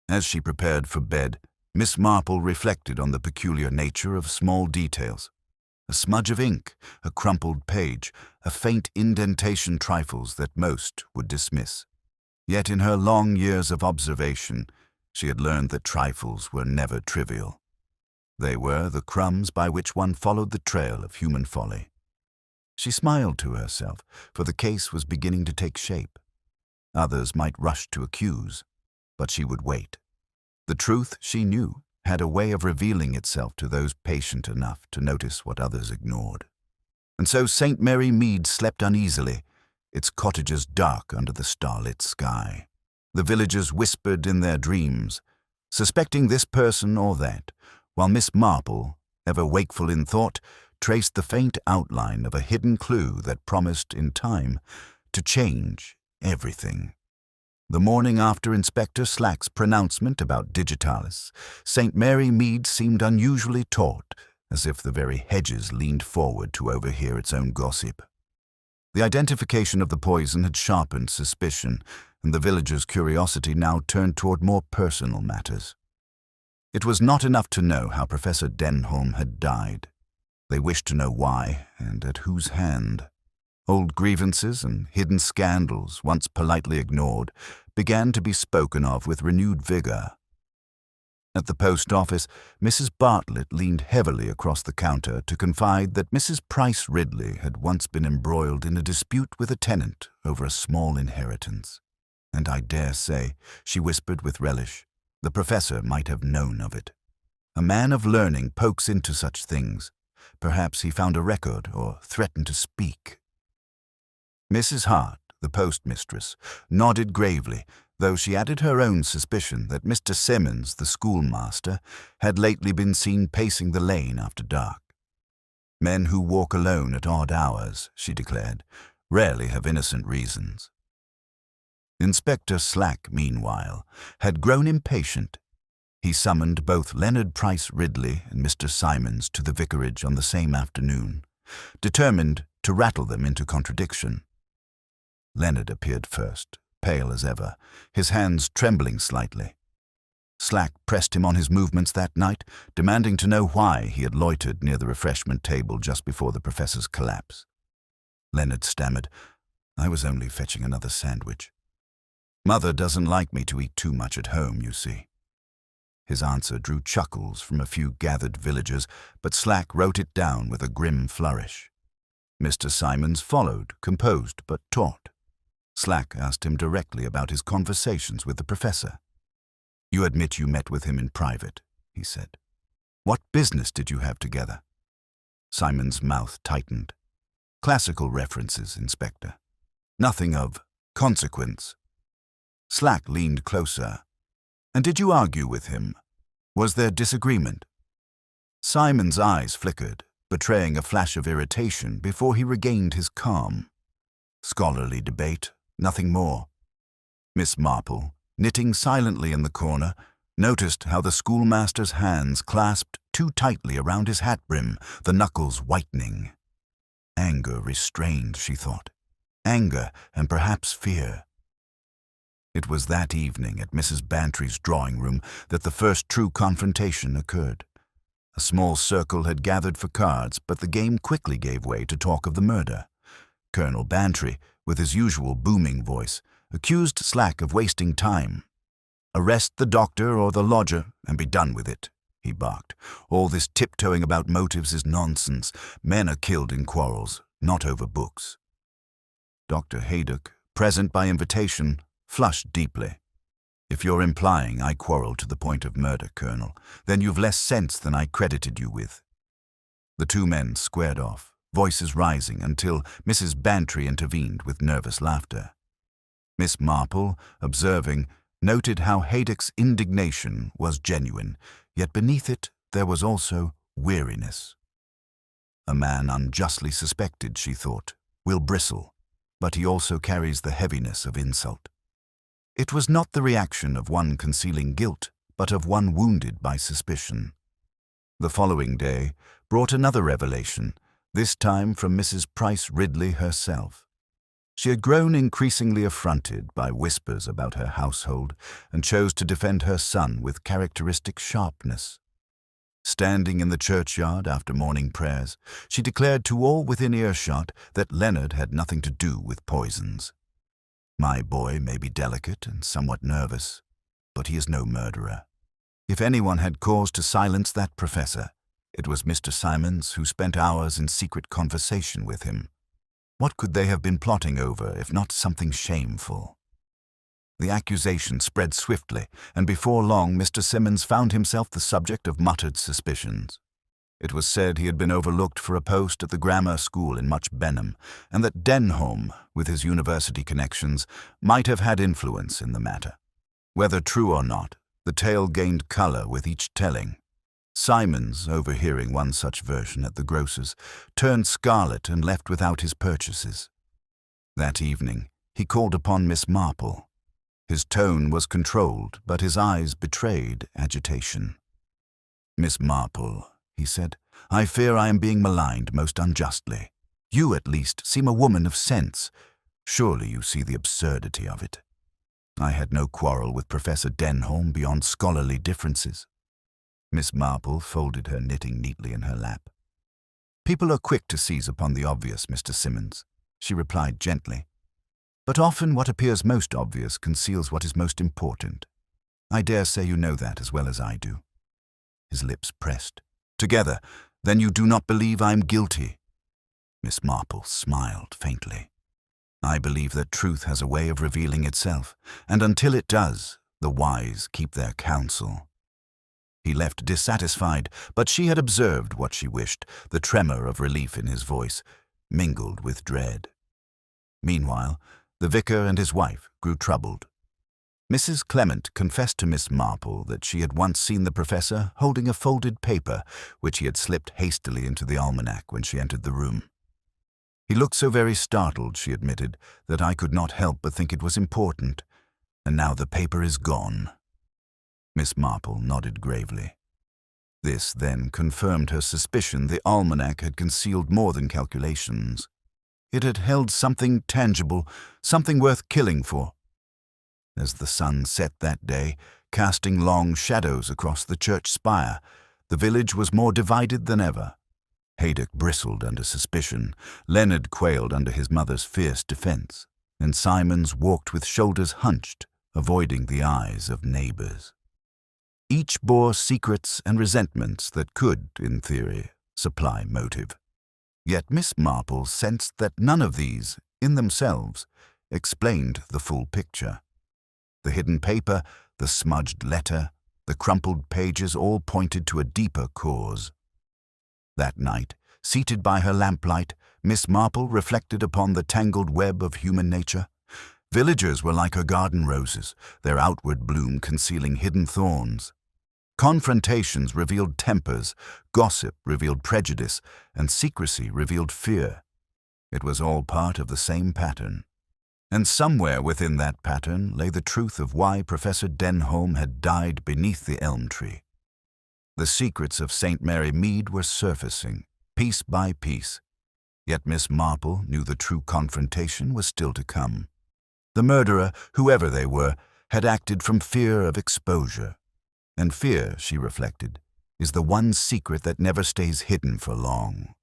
As she prepared for bed, Miss Marple reflected on the peculiar nature of small details. A smudge of ink, a crumpled page, a faint indentation trifles that most would dismiss. Yet in her long years of observation, she had learned that trifles were never trivial. They were the crumbs by which one followed the trail of human folly. She smiled to herself, for the case was beginning to take shape. Others might rush to accuse, but she would wait. The truth, she knew, had a way of revealing itself to those patient enough to notice what others ignored. And so St. Mary Mead slept uneasily, its cottages dark under the starlit sky. The villagers whispered in their dreams, suspecting this person or that, while Miss Marple, ever wakeful in thought, traced the faint outline of a hidden clue that promised, in time, to change everything. The morning after Inspector Slack's pronouncement about digitalis, St. Mary Mead seemed unusually taut, as if the very hedges leaned forward to overhear its own gossip. The identification of the poison had sharpened suspicion, and the villagers' curiosity now turned toward more personal matters. It was not enough to know how Professor Denholm had died. They wished to know why and at whose hand. Old grievances and hidden scandals, once politely ignored, began to be spoken of with renewed vigor. At the post office, Mrs. Bartlett leaned heavily across the counter to confide that Mrs. Price Ridley had once been embroiled in a dispute with a tenant over a small inheritance. And I dare say, she whispered with relish, the professor might have known of it. A man of learning pokes into such things. Perhaps he found a record or threatened to speak. Mrs. Hart, the postmistress, nodded gravely, though she added her own suspicion that Mr. Simmons, the schoolmaster, had lately been seen pacing the lane after dark. Men who walk alone at odd hours, she declared, rarely have innocent reasons. Inspector Slack, meanwhile, had grown impatient. He summoned both Leonard Price Ridley and Mr. Simons to the vicarage on the same afternoon, determined to rattle them into contradiction. Leonard appeared first, pale as ever, his hands trembling slightly. Slack pressed him on his movements that night, demanding to know why he had loitered near the refreshment table just before the professor's collapse. Leonard stammered, "I was only fetching another sandwich. Mother doesn't like me to eat too much at home, you see." His answer drew chuckles from a few gathered villagers, but Slack wrote it down with a grim flourish. Mr. Simons followed, composed but taut. Slack asked him directly about his conversations with the professor. "You admit you met with him in private," he said. "What business did you have together?" Simons' mouth tightened. "Classical references, Inspector. Nothing of consequence." Slack leaned closer. "And did you argue with him? Was there disagreement?" Simons' eyes flickered, betraying a flash of irritation before he regained his calm. "Scholarly debate, nothing more." Miss Marple, knitting silently in the corner, noticed how the schoolmaster's hands clasped too tightly around his hat brim, the knuckles whitening. Anger restrained, she thought. Anger and perhaps fear. It was that evening at Mrs. Bantry's drawing room that the first true confrontation occurred. A small circle had gathered for cards, but the game quickly gave way to talk of the murder. Colonel Bantry, with his usual booming voice, accused Slack of wasting time. "Arrest the doctor or the lodger and be done with it," he barked. "All this tiptoeing about motives is nonsense. Men are killed in quarrels, not over books." Dr. Haydock, present by invitation, flushed deeply. "If you're implying I quarreled to the point of murder, Colonel, then you've less sense than I credited you with." The two men squared off, voices rising until Mrs. Bantry intervened with nervous laughter. Miss Marple, observing, noted how Haydock's indignation was genuine, yet beneath it there was also weariness. A man unjustly suspected, she thought, will bristle, but he also carries the heaviness of insult. It was not the reaction of one concealing guilt, but of one wounded by suspicion. The following day brought another revelation, this time from Mrs. Price Ridley herself. She had grown increasingly affronted by whispers about her household and chose to defend her son with characteristic sharpness. Standing in the churchyard after morning prayers, she declared to all within earshot that Leonard had nothing to do with poisons. "My boy may be delicate and somewhat nervous, but he is no murderer. If anyone had cause to silence that professor, it was Mr. Simons, who spent hours in secret conversation with him. What could they have been plotting over if not something shameful?" The accusation spread swiftly, and before long Mr. Simons found himself the subject of muttered suspicions. It was said he had been overlooked for a post at the grammar school in Much Benham, and that Denholm, with his university connections, might have had influence in the matter. Whether true or not, the tale gained color with each telling. Simons, overhearing one such version at the grocer's, turned scarlet and left without his purchases. That evening, he called upon Miss Marple. His tone was controlled, but his eyes betrayed agitation. "Miss Marple," he said, "I fear I am being maligned most unjustly. You, at least, seem a woman of sense. Surely you see the absurdity of it. I had no quarrel with Professor Denholm beyond scholarly differences." Miss Marple folded her knitting neatly in her lap. "People are quick to seize upon the obvious, Mr. Simons," she replied gently. "But often what appears most obvious conceals what is most important. I dare say you know that as well as I do." His lips pressed. "Together, then you do not believe I am guilty?" Miss Marple smiled faintly. "I believe that truth has a way of revealing itself, and until it does, the wise keep their counsel." He left dissatisfied, but she had observed what she wished, the tremor of relief in his voice, mingled with dread. Meanwhile, the vicar and his wife grew troubled. Mrs. Clement confessed to Miss Marple that she had once seen the professor holding a folded paper, which he had slipped hastily into the almanac when she entered the room. "He looked so very startled," she admitted, "that I could not help but think it was important. And now the paper is gone." Miss Marple nodded gravely. This then confirmed her suspicion the almanac had concealed more than calculations. It had held something tangible, something worth killing for. As the sun set that day, casting long shadows across the church spire, the village was more divided than ever. Haydock bristled under suspicion, Leonard quailed under his mother's fierce defense, and Simons walked with shoulders hunched, avoiding the eyes of neighbors. Each bore secrets and resentments that could, in theory, supply motive. Yet Miss Marple sensed that none of these, in themselves, explained the full picture. The hidden paper, the smudged letter, the crumpled pages all pointed to a deeper cause. That night, seated by her lamplight, Miss Marple reflected upon the tangled web of human nature. Villagers were like her garden roses, their outward bloom concealing hidden thorns. Confrontations revealed tempers, gossip revealed prejudice, and secrecy revealed fear. It was all part of the same pattern. And somewhere within that pattern lay the truth of why Professor Denholm had died beneath the elm tree. The secrets of St. Mary Mead were surfacing, piece by piece. Yet Miss Marple knew the true confrontation was still to come. The murderer, whoever they were, had acted from fear of exposure. And fear, she reflected, is the one secret that never stays hidden for long.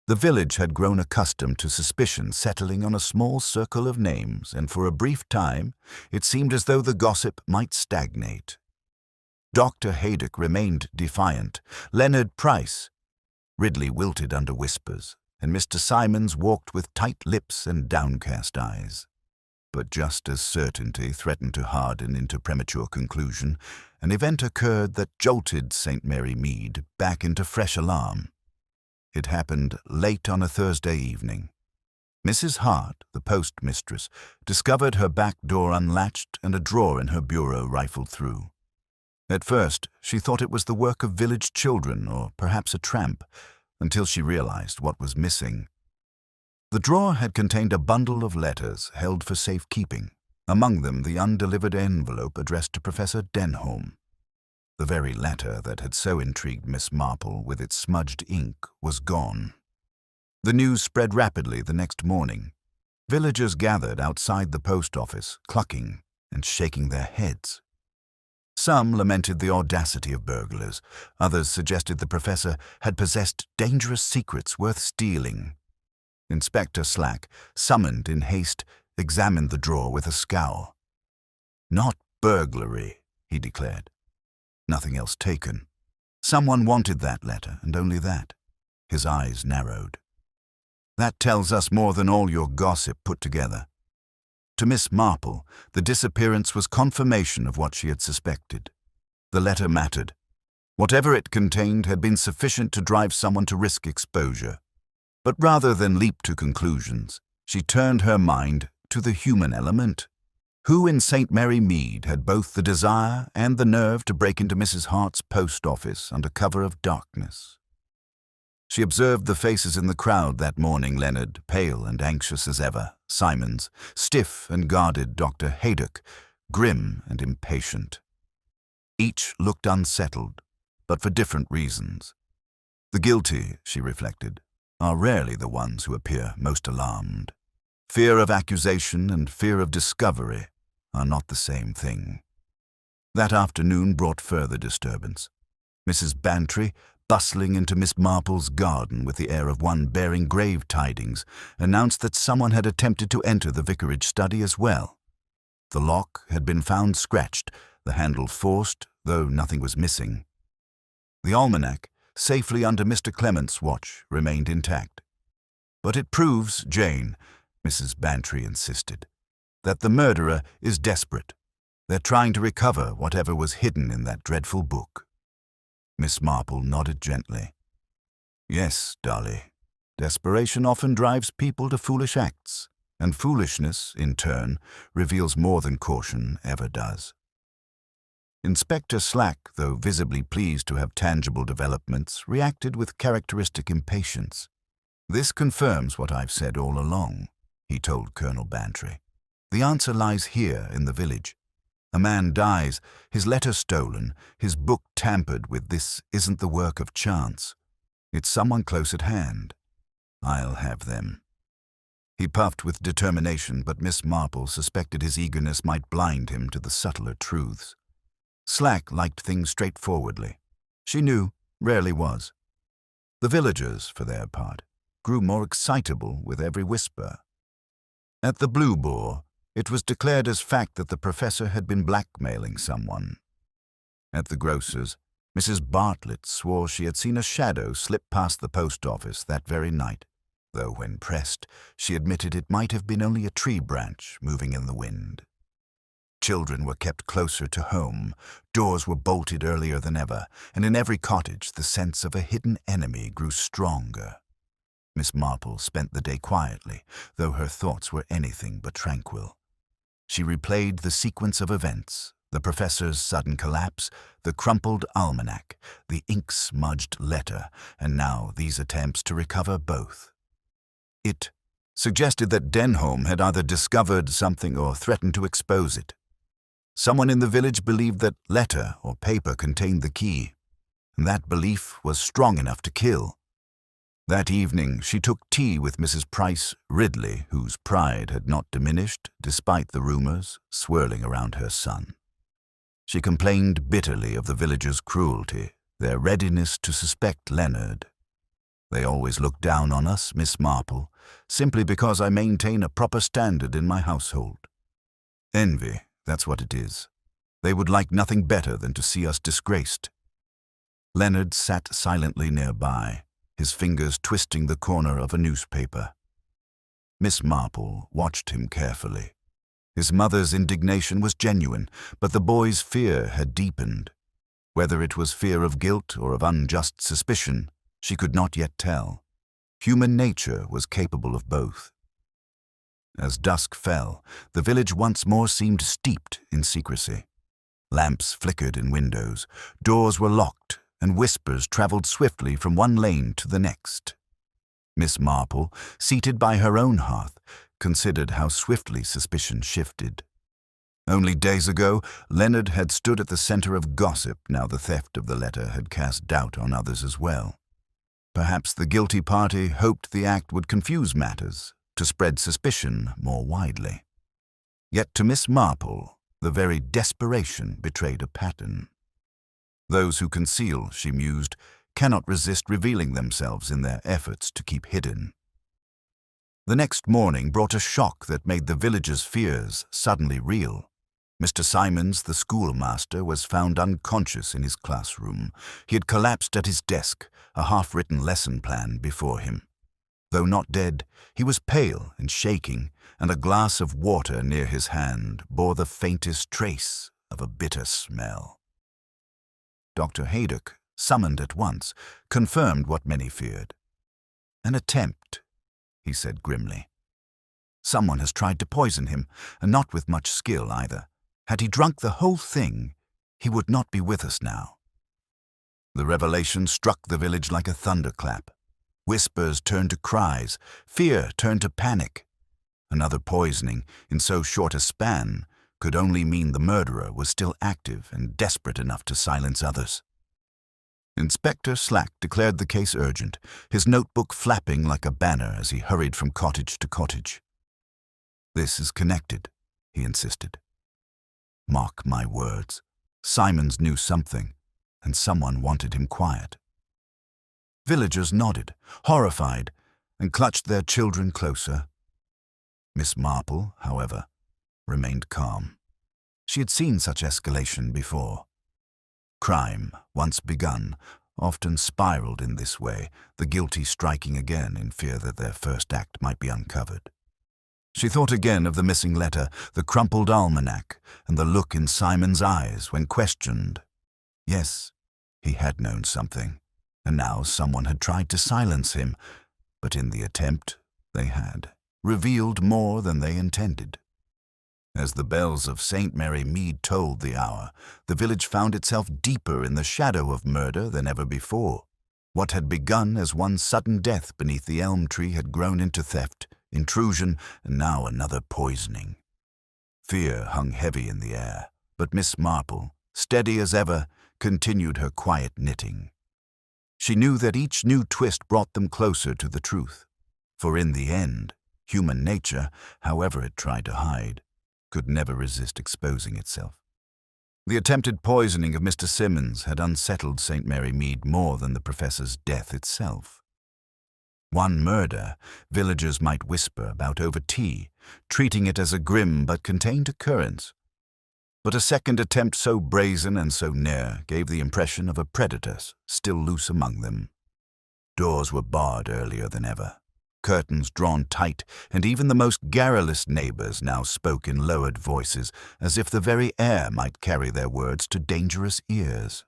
The village had grown accustomed to suspicion settling on a small circle of names, and for a brief time it seemed as though the gossip might stagnate. Dr. Haydock remained defiant, Leonard Price. Ridley wilted under whispers, and Mr. Simons walked with tight lips and downcast eyes. But just as certainty threatened to harden into premature conclusion, an event occurred that jolted St. Mary Mead back into fresh alarm. It happened late on a Thursday evening. Mrs. Hart, the postmistress, discovered her back door unlatched and a drawer in her bureau rifled through. At first, she thought it was the work of village children or perhaps a tramp, until she realized what was missing. The drawer had contained a bundle of letters held for safekeeping, among them the undelivered envelope addressed to Professor Denholm. The very letter that had so intrigued Miss Marple with its smudged ink was gone. The news spread rapidly the next morning. Villagers gathered outside the post office, clucking and shaking their heads. Some lamented the audacity of burglars. Others suggested the professor had possessed dangerous secrets worth stealing. Inspector Slack, summoned in haste, examined the drawer with a scowl. "Not burglary," he declared. "Nothing else taken. Someone wanted that letter, and only that." His eyes narrowed. "That tells us more than all your gossip put together." To Miss Marple, the disappearance was confirmation of what she had suspected. The letter mattered. Whatever it contained had been sufficient to drive someone to risk exposure. But rather than leap to conclusions, she turned her mind to the human element. Who in St. Mary Mead had both the desire and the nerve to break into Mrs. Hart's post office under cover of darkness? She observed the faces in the crowd that morning: Leonard, pale and anxious as ever; Simons, stiff and guarded; Dr. Haydock, grim and impatient. Each looked unsettled, but for different reasons. The guilty, she reflected, are rarely the ones who appear most alarmed. Fear of accusation and fear of discovery are not the same thing. That afternoon brought further disturbance. Mrs. Bantry, bustling into Miss Marple's garden with the air of one bearing grave tidings, announced that someone had attempted to enter the vicarage study as well. The lock had been found scratched, the handle forced, though nothing was missing. The almanac, safely under Mr. Clement's watch, remained intact. "But it proves, Jane," Mrs. Bantry insisted, "that the murderer is desperate. They're trying to recover whatever was hidden in that dreadful book." Miss Marple nodded gently. "Yes, Dolly. Desperation often drives people to foolish acts, and foolishness, in turn, reveals more than caution ever does." Inspector Slack, though visibly pleased to have tangible developments, reacted with characteristic impatience. "This confirms what I've said all along," he told Colonel Bantry. "The answer lies here in the village. A man dies, his letter stolen, his book tampered with. This isn't the work of chance. It's someone close at hand. I'll have them." He puffed with determination, but Miss Marple suspected his eagerness might blind him to the subtler truths. Slack liked things straightforwardly. She knew, rarely was. The villagers, for their part, grew more excitable with every whisper. At the Blue Boar, it was declared as fact that the professor had been blackmailing someone. At the grocer's, Mrs. Bartlett swore she had seen a shadow slip past the post office that very night, though when pressed, she admitted it might have been only a tree branch moving in the wind. Children were kept closer to home, doors were bolted earlier than ever, and in every cottage the sense of a hidden enemy grew stronger. Miss Marple spent the day quietly, though her thoughts were anything but tranquil. She replayed the sequence of events, the professor's sudden collapse, the crumpled almanac, the ink-smudged letter, and now these attempts to recover both. It suggested that Denholm had either discovered something or threatened to expose it. Someone in the village believed that letter or paper contained the key, and that belief was strong enough to kill. That evening she took tea with Mrs. Price Ridley, whose pride had not diminished despite the rumors swirling around her son. She complained bitterly of the villagers' cruelty, their readiness to suspect Leonard. "They always look down on us, Miss Marple, simply because I maintain a proper standard in my household. Envy, that's what it is. They would like nothing better than to see us disgraced." Leonard sat silently nearby, his fingers twisting the corner of a newspaper. Miss Marple watched him carefully. His mother's indignation was genuine, but the boy's fear had deepened. Whether it was fear of guilt or of unjust suspicion, she could not yet tell. Human nature was capable of both. As dusk fell, the village once more seemed steeped in secrecy. Lamps flickered in windows, doors were locked, and whispers traveled swiftly from one lane to the next. Miss Marple, seated by her own hearth, considered how swiftly suspicion shifted. Only days ago, Leonard had stood at the center of gossip. Now the theft of the letter had cast doubt on others as well. Perhaps the guilty party hoped the act would confuse matters, to spread suspicion more widely. Yet to Miss Marple, the very desperation betrayed a pattern. Those who conceal, she mused, cannot resist revealing themselves in their efforts to keep hidden. The next morning brought a shock that made the villagers' fears suddenly real. Mr. Simons, the schoolmaster, was found unconscious in his classroom. He had collapsed at his desk, a half-written lesson plan before him. Though not dead, he was pale and shaking, and a glass of water near his hand bore the faintest trace of a bitter smell. Dr. Haydock, summoned at once, confirmed what many feared. "An attempt," he said grimly. "Someone has tried to poison him, and not with much skill either. Had he drunk the whole thing, he would not be with us now." The revelation struck the village like a thunderclap. Whispers turned to cries, fear turned to panic. Another poisoning, in so short a span, could only mean the murderer was still active and desperate enough to silence others. Inspector Slack declared the case urgent, his notebook flapping like a banner as he hurried from cottage to cottage. "This is connected," he insisted. "Mark my words, Simons knew something, and someone wanted him quiet." Villagers nodded, horrified, and clutched their children closer. Miss Marple, however, remained calm. She had seen such escalation before. Crime, once begun, often spiraled in this way, the guilty striking again in fear that their first act might be uncovered. She thought again of the missing letter, the crumpled almanac, and the look in Simon's eyes when questioned. Yes, he had known something, and now someone had tried to silence him, but in the attempt they had revealed more than they intended. As the bells of St. Mary Mead tolled the hour, the village found itself deeper in the shadow of murder than ever before. What had begun as one sudden death beneath the elm tree had grown into theft, intrusion, and now another poisoning. Fear hung heavy in the air, but Miss Marple, steady as ever, continued her quiet knitting. She knew that each new twist brought them closer to the truth, for in the end, human nature, however it tried to hide, could never resist exposing itself. The attempted poisoning of Mr. Simmons had unsettled St. Mary Mead more than the professor's death itself. One murder, villagers might whisper about over tea, treating it as a grim but contained occurrence. But a second attempt so brazen and so near gave the impression of a predator still loose among them. Doors were barred earlier than ever, curtains drawn tight, and even the most garrulous neighbors now spoke in lowered voices, as if the very air might carry their words to dangerous ears.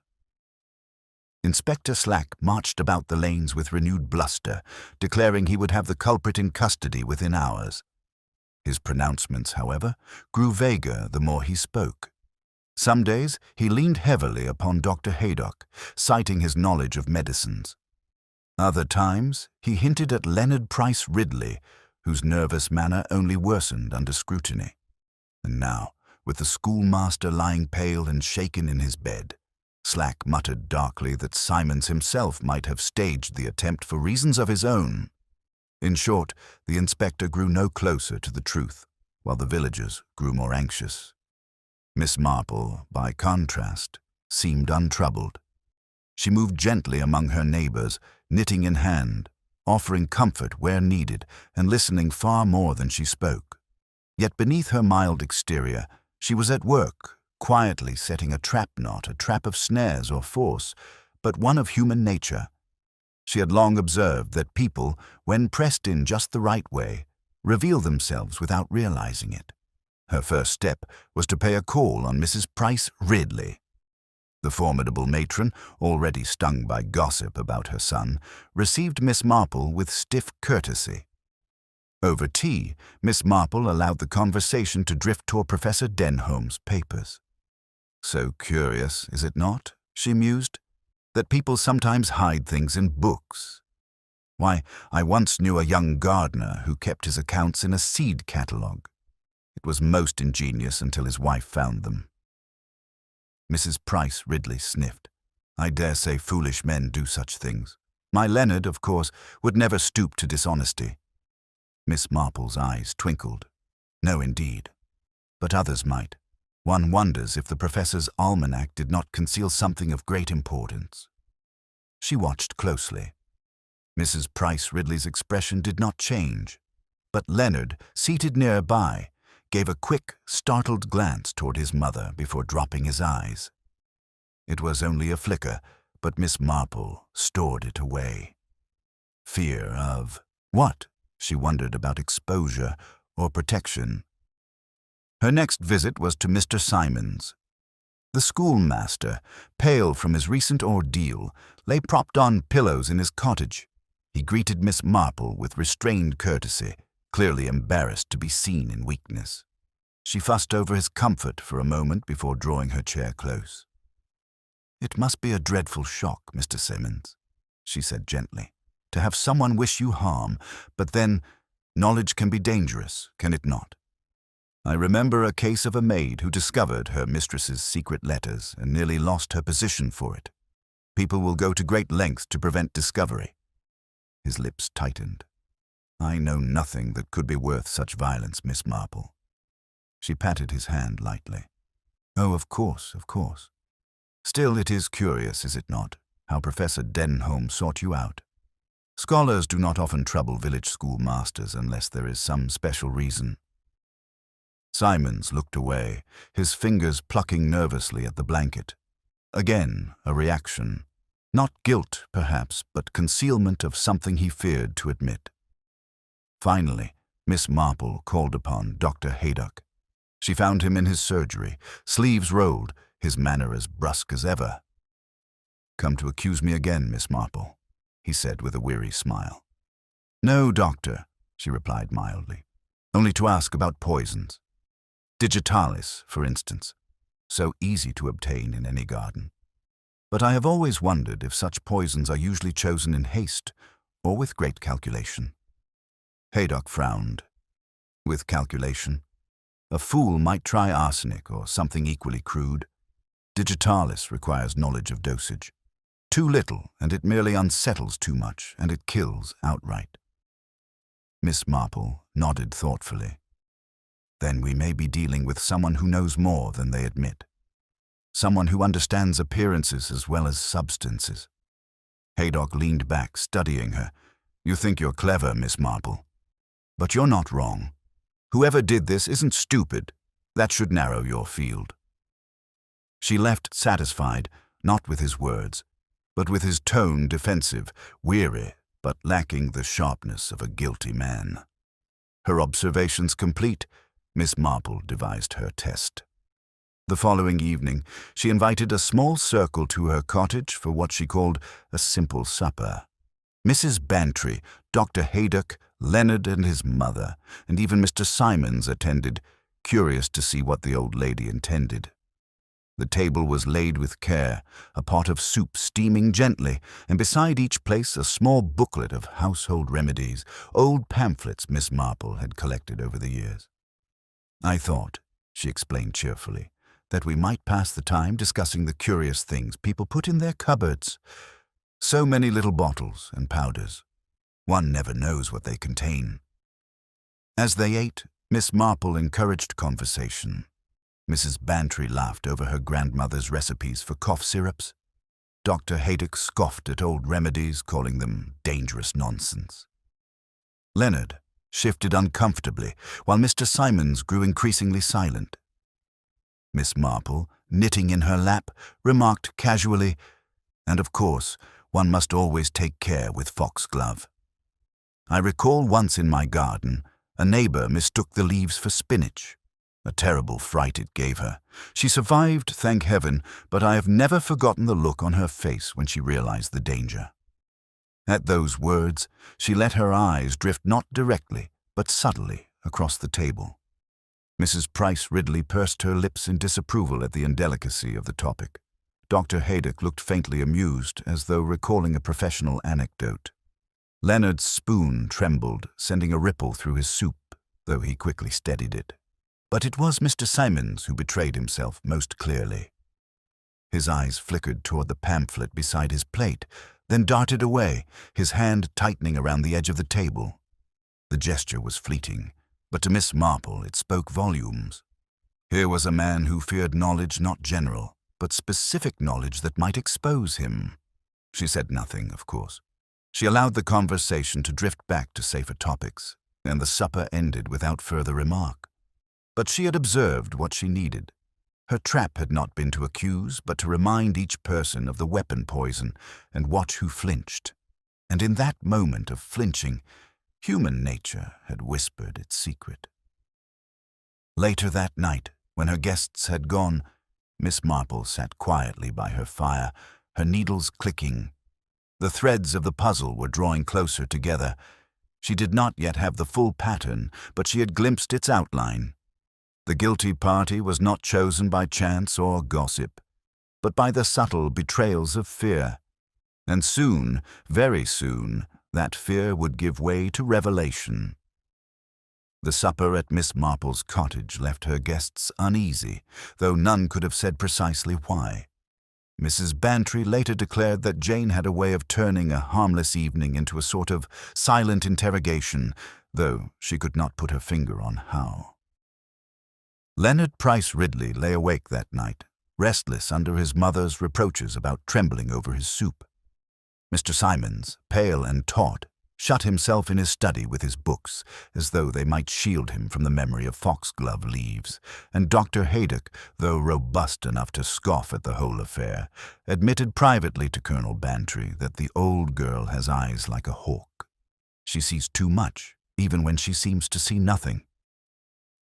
Inspector Slack marched about the lanes with renewed bluster, declaring he would have the culprit in custody within hours. His pronouncements, however, grew vaguer the more he spoke. Some days he leaned heavily upon Dr. Haydock, citing his knowledge of medicines. Other times he hinted at Leonard Price Ridley, whose nervous manner only worsened under scrutiny. And now, with the schoolmaster lying pale and shaken in his bed, Slack muttered darkly that Simons himself might have staged the attempt for reasons of his own. In short, the inspector grew no closer to the truth, while the villagers grew more anxious. Miss Marple, by contrast, seemed untroubled. She moved gently among her neighbors, knitting in hand, offering comfort where needed, and listening far more than she spoke. Yet beneath her mild exterior, she was at work, quietly setting a trap, not a trap of snares or force, but one of human nature. She had long observed that people, when pressed in just the right way, reveal themselves without realizing it. Her first step was to pay a call on Mrs. Price Ridley. The formidable matron, already stung by gossip about her son, received Miss Marple with stiff courtesy. Over tea, Miss Marple allowed the conversation to drift toward Professor Denholm's papers. "So curious, is it not," she mused, "that people sometimes hide things in books? Why, I once knew a young gardener who kept his accounts in a seed catalogue. It was most ingenious until his wife found them." Mrs. Price Ridley sniffed. "I dare say foolish men do such things. My Leonard, of course, would never stoop to dishonesty." Miss Marple's eyes twinkled. "No, indeed. But others might. One wonders if the professor's Almanac did not conceal something of great importance." She watched closely. Mrs. Price Ridley's expression did not change, but Leonard, seated nearby, gave a quick, startled glance toward his mother before dropping his eyes. It was only a flicker, but Miss Marple stored it away. Fear of what? She wondered, about exposure or protection. Her next visit was to Mr. Simons. The schoolmaster, pale from his recent ordeal, lay propped on pillows in his cottage. He greeted Miss Marple with restrained courtesy, clearly embarrassed to be seen in weakness. She fussed over his comfort for a moment before drawing her chair close. "It must be a dreadful shock, Mr. Simons," she said gently, "to have someone wish you harm, but then knowledge can be dangerous, can it not? I remember a case of a maid who discovered her mistress's secret letters and nearly lost her position for it. People will go to great lengths to prevent discovery." His lips tightened. "I know nothing that could be worth such violence, Miss Marple." She patted his hand lightly. "Oh, of course, of course. Still, it is curious, is it not, how Professor Denholm sought you out? Scholars do not often trouble village schoolmasters unless there is some special reason." Simons looked away, his fingers plucking nervously at the blanket. Again, a reaction. Not guilt, perhaps, but concealment of something he feared to admit. Finally, Miss Marple called upon Dr. Haydock. She found him in his surgery, sleeves rolled, his manner as brusque as ever. "Come to accuse me again, Miss Marple," he said with a weary smile. "No, doctor," she replied mildly. "Only to ask about poisons. Digitalis, for instance, so easy to obtain in any garden. But I have always wondered if such poisons are usually chosen in haste or with great calculation." Haydock frowned. "With calculation. A fool might try arsenic or something equally crude. Digitalis requires knowledge of dosage. Too little, and it merely unsettles too much, and it kills outright." Miss Marple nodded thoughtfully. "Then we may be dealing with someone who knows more than they admit. Someone who understands appearances as well as substances." Haydock leaned back, studying her. "You think you're clever, Miss Marple. But you're not wrong. Whoever did this isn't stupid. That should narrow your field. She left satisfied, not with his words, but with his tone defensive, weary, but lacking the sharpness of a guilty man. Her observations complete, Miss Marple devised her test. The following evening, she invited a small circle to her cottage for what she called a simple supper. Mrs. Bantry, Dr. Haydock, Leonard and his mother, and even Mr. Simons attended, curious to see what the old lady intended. The table was laid with care, a pot of soup steaming gently, and beside each place a small booklet of household remedies, old pamphlets Miss Marple had collected over the years. "I thought," she explained cheerfully, "that we might pass the time discussing the curious things people put in their cupboards. So many little bottles and powders. One never knows what they contain." As they ate, Miss Marple encouraged conversation. Mrs. Bantry laughed over her grandmother's recipes for cough syrups. Dr. Haydock scoffed at old remedies, calling them dangerous nonsense. Leonard shifted uncomfortably, while Mr. Simons grew increasingly silent. Miss Marple, knitting in her lap, remarked casually, "And of course, one must always take care with foxglove. I recall once in my garden, a neighbor mistook the leaves for spinach. A terrible fright it gave her. She survived, thank heaven, but I have never forgotten the look on her face when she realized the danger." At those words, she let her eyes drift not directly, but subtly across the table. Mrs. Price Ridley pursed her lips in disapproval at the indelicacy of the topic. Dr. Haydock looked faintly amused, as though recalling a professional anecdote. Leonard's spoon trembled, sending a ripple through his soup, though he quickly steadied it. But it was Mr. Simons who betrayed himself most clearly. His eyes flickered toward the pamphlet beside his plate, then darted away, his hand tightening around the edge of the table. The gesture was fleeting, but to Miss Marple it spoke volumes. Here was a man who feared knowledge not general, but specific knowledge that might expose him. She said nothing, of course. She allowed the conversation to drift back to safer topics, and the supper ended without further remark. But she had observed what she needed. Her trap had not been to accuse, but to remind each person of the weapon poison and watch who flinched. And in that moment of flinching, human nature had whispered its secret. Later that night, when her guests had gone, Miss Marple sat quietly by her fire, her needles clicking. The threads of the puzzle were drawing closer together. She did not yet have the full pattern, but she had glimpsed its outline. The guilty party was not chosen by chance or gossip, but by the subtle betrayals of fear. And soon, very soon, that fear would give way to revelation. The supper at Miss Marple's cottage left her guests uneasy, though none could have said precisely why. Mrs. Bantry later declared that Jane had a way of turning a harmless evening into a sort of silent interrogation, though she could not put her finger on how. Leonard Price Ridley lay awake that night, restless under his mother's reproaches about trembling over his soup. Mr. Simons, pale and taut, shut himself in his study with his books, as though they might shield him from the memory of foxglove leaves, and Dr. Haydock, though robust enough to scoff at the whole affair, admitted privately to Colonel Bantry that the old girl has eyes like a hawk. She sees too much, even when she seems to see nothing.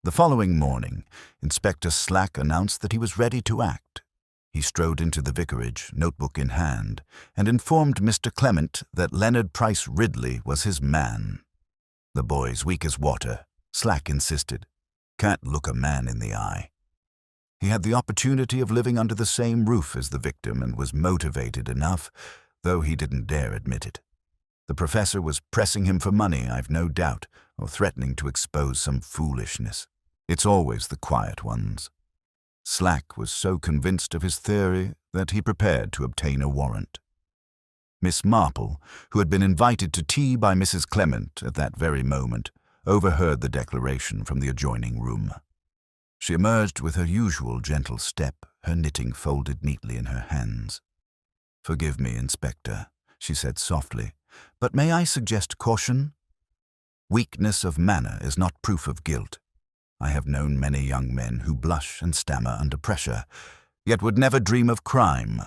The following morning, Inspector Slack announced that he was ready to act. He strode into the vicarage, notebook in hand, and informed Mr. Clement that Leonard Price Ridley was his man. The boy's weak as water, Slack insisted. Can't look a man in the eye. He had the opportunity of living under the same roof as the victim and was motivated enough, though he didn't dare admit it. The professor was pressing him for money, I've no doubt, or threatening to expose some foolishness. It's always the quiet ones. Slack was so convinced of his theory that he prepared to obtain a warrant. Miss Marple, who had been invited to tea by Mrs. Clement at that very moment, overheard the declaration from the adjoining room. She emerged with her usual gentle step, her knitting folded neatly in her hands. "Forgive me, Inspector," she said softly, "but may I suggest caution? Weakness of manner is not proof of guilt. I have known many young men who blush and stammer under pressure. yet would never dream of crime.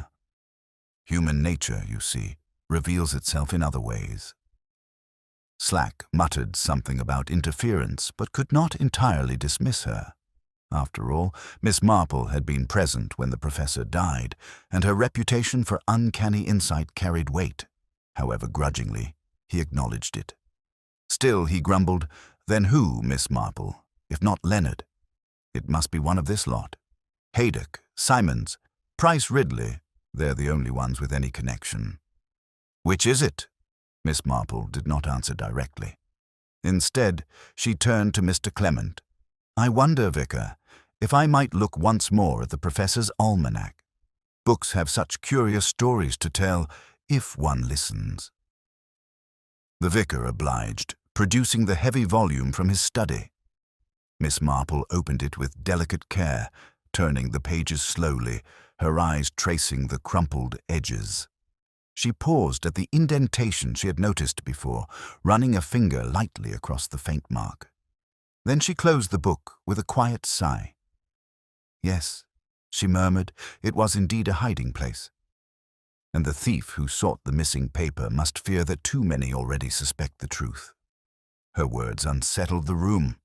Human nature, you see, reveals itself in other ways. Slack muttered something about interference, but could not entirely dismiss her. After all, Miss Marple had been present when the professor died, and her reputation for uncanny insight carried weight. However grudgingly, he acknowledged it. Still, he grumbled, "Then who, Miss Marple, if not Leonard? It must be one of this lot. Haydock, Simons, Price Ridley, they're the only ones with any connection." "Which is it?" Miss Marple did not answer directly. Instead, she turned to Mr. Clement. "I wonder, Vicar, if I might look once more at the Professor's Almanac. Books have such curious stories to tell, if one listens." The Vicar obliged, producing the heavy volume from his study. Miss Marple opened it with delicate care, turning the pages slowly, her eyes tracing the crumpled edges. She paused at the indentation she had noticed before, running a finger lightly across the faint mark. Then she closed the book with a quiet sigh. Yes, she murmured, it was indeed a hiding place. And the thief who sought the missing paper must fear that too many already suspect the truth. Her words unsettled the room.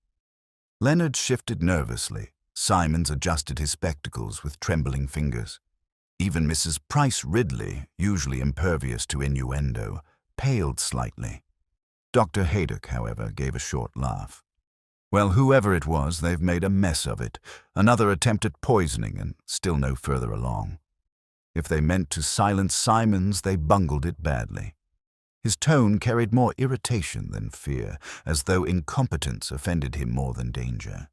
Leonard shifted nervously. Simons adjusted his spectacles with trembling fingers. Even Mrs. Price Ridley, usually impervious to innuendo, paled slightly. Dr. Haydock, however, gave a short laugh. "Well, whoever it was, they've made a mess of it. Another attempt at poisoning, and still no further along. If they meant to silence Simons, they bungled it badly." His tone carried more irritation than fear, as though incompetence offended him more than danger.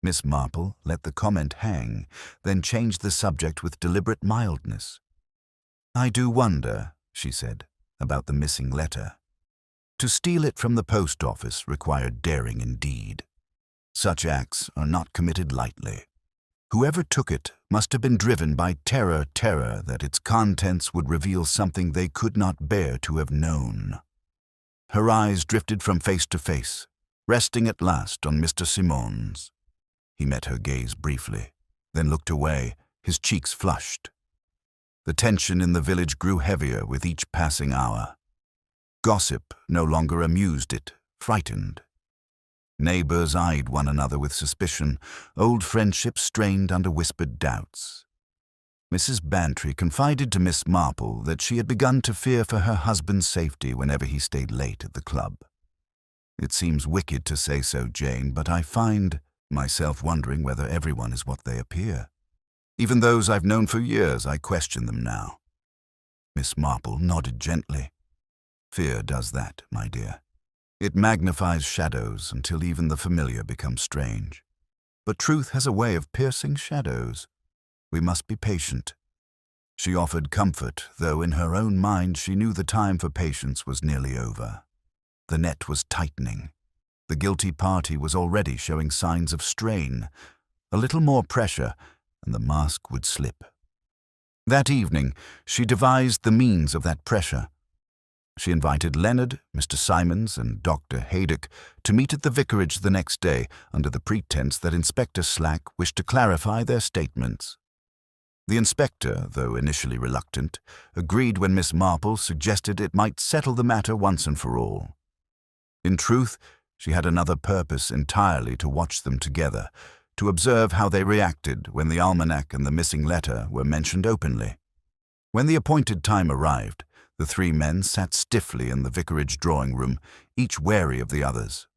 Miss Marple let the comment hang, then changed the subject with deliberate mildness. "I do wonder," she said, "about the missing letter. To steal it from the post office required daring indeed. Such acts are not committed lightly. Whoever took it must have been driven by terror that its contents would reveal something they could not bear to have known." Her eyes drifted from face to face, resting at last on Mr. Simons. He met her gaze briefly, then looked away, his cheeks flushed. The tension in the village grew heavier with each passing hour. Gossip no longer amused it, frightened. Neighbors eyed one another with suspicion, old friendships strained under whispered doubts. Mrs. Bantry confided to Miss Marple that she had begun to fear for her husband's safety whenever he stayed late at the club. "It seems wicked to say so, Jane, but I find myself wondering whether everyone is what they appear. Even those I've known for years, I question them now." Miss Marple nodded gently. "Fear does that, my dear. It magnifies shadows until even the familiar becomes strange. But truth has a way of piercing shadows. We must be patient." She offered comfort, though in her own mind she knew the time for patience was nearly over. The net was tightening. The guilty party was already showing signs of strain. A little more pressure, and the mask would slip. That evening, she devised the means of that pressure. She invited Leonard, Mr. Simons, and Dr. Haydock to meet at the vicarage the next day under the pretense that Inspector Slack wished to clarify their statements. The inspector, though initially reluctant, agreed when Miss Marple suggested it might settle the matter once and for all. In truth, she had another purpose entirely to watch them together, to observe how they reacted when the almanac and the missing letter were mentioned openly. When the appointed time arrived, the three men sat stiffly in the vicarage drawing-room, each wary of the others.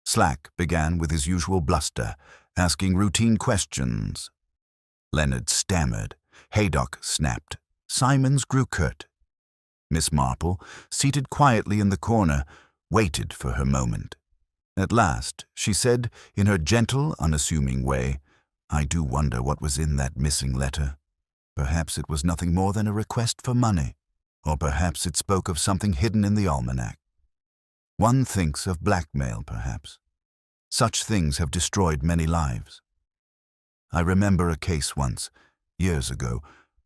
Slack began with his usual bluster, asking routine questions. Leonard stammered. Haydock snapped. Simons grew curt. Miss Marple, seated quietly in the corner, waited for her moment. At last, she said, in her gentle, unassuming way, "I do wonder what was in that missing letter. Perhaps it was nothing more than a request for money. Or perhaps it spoke of something hidden in the almanac. One thinks of blackmail, perhaps. Such things have destroyed many lives. I remember a case once, years ago,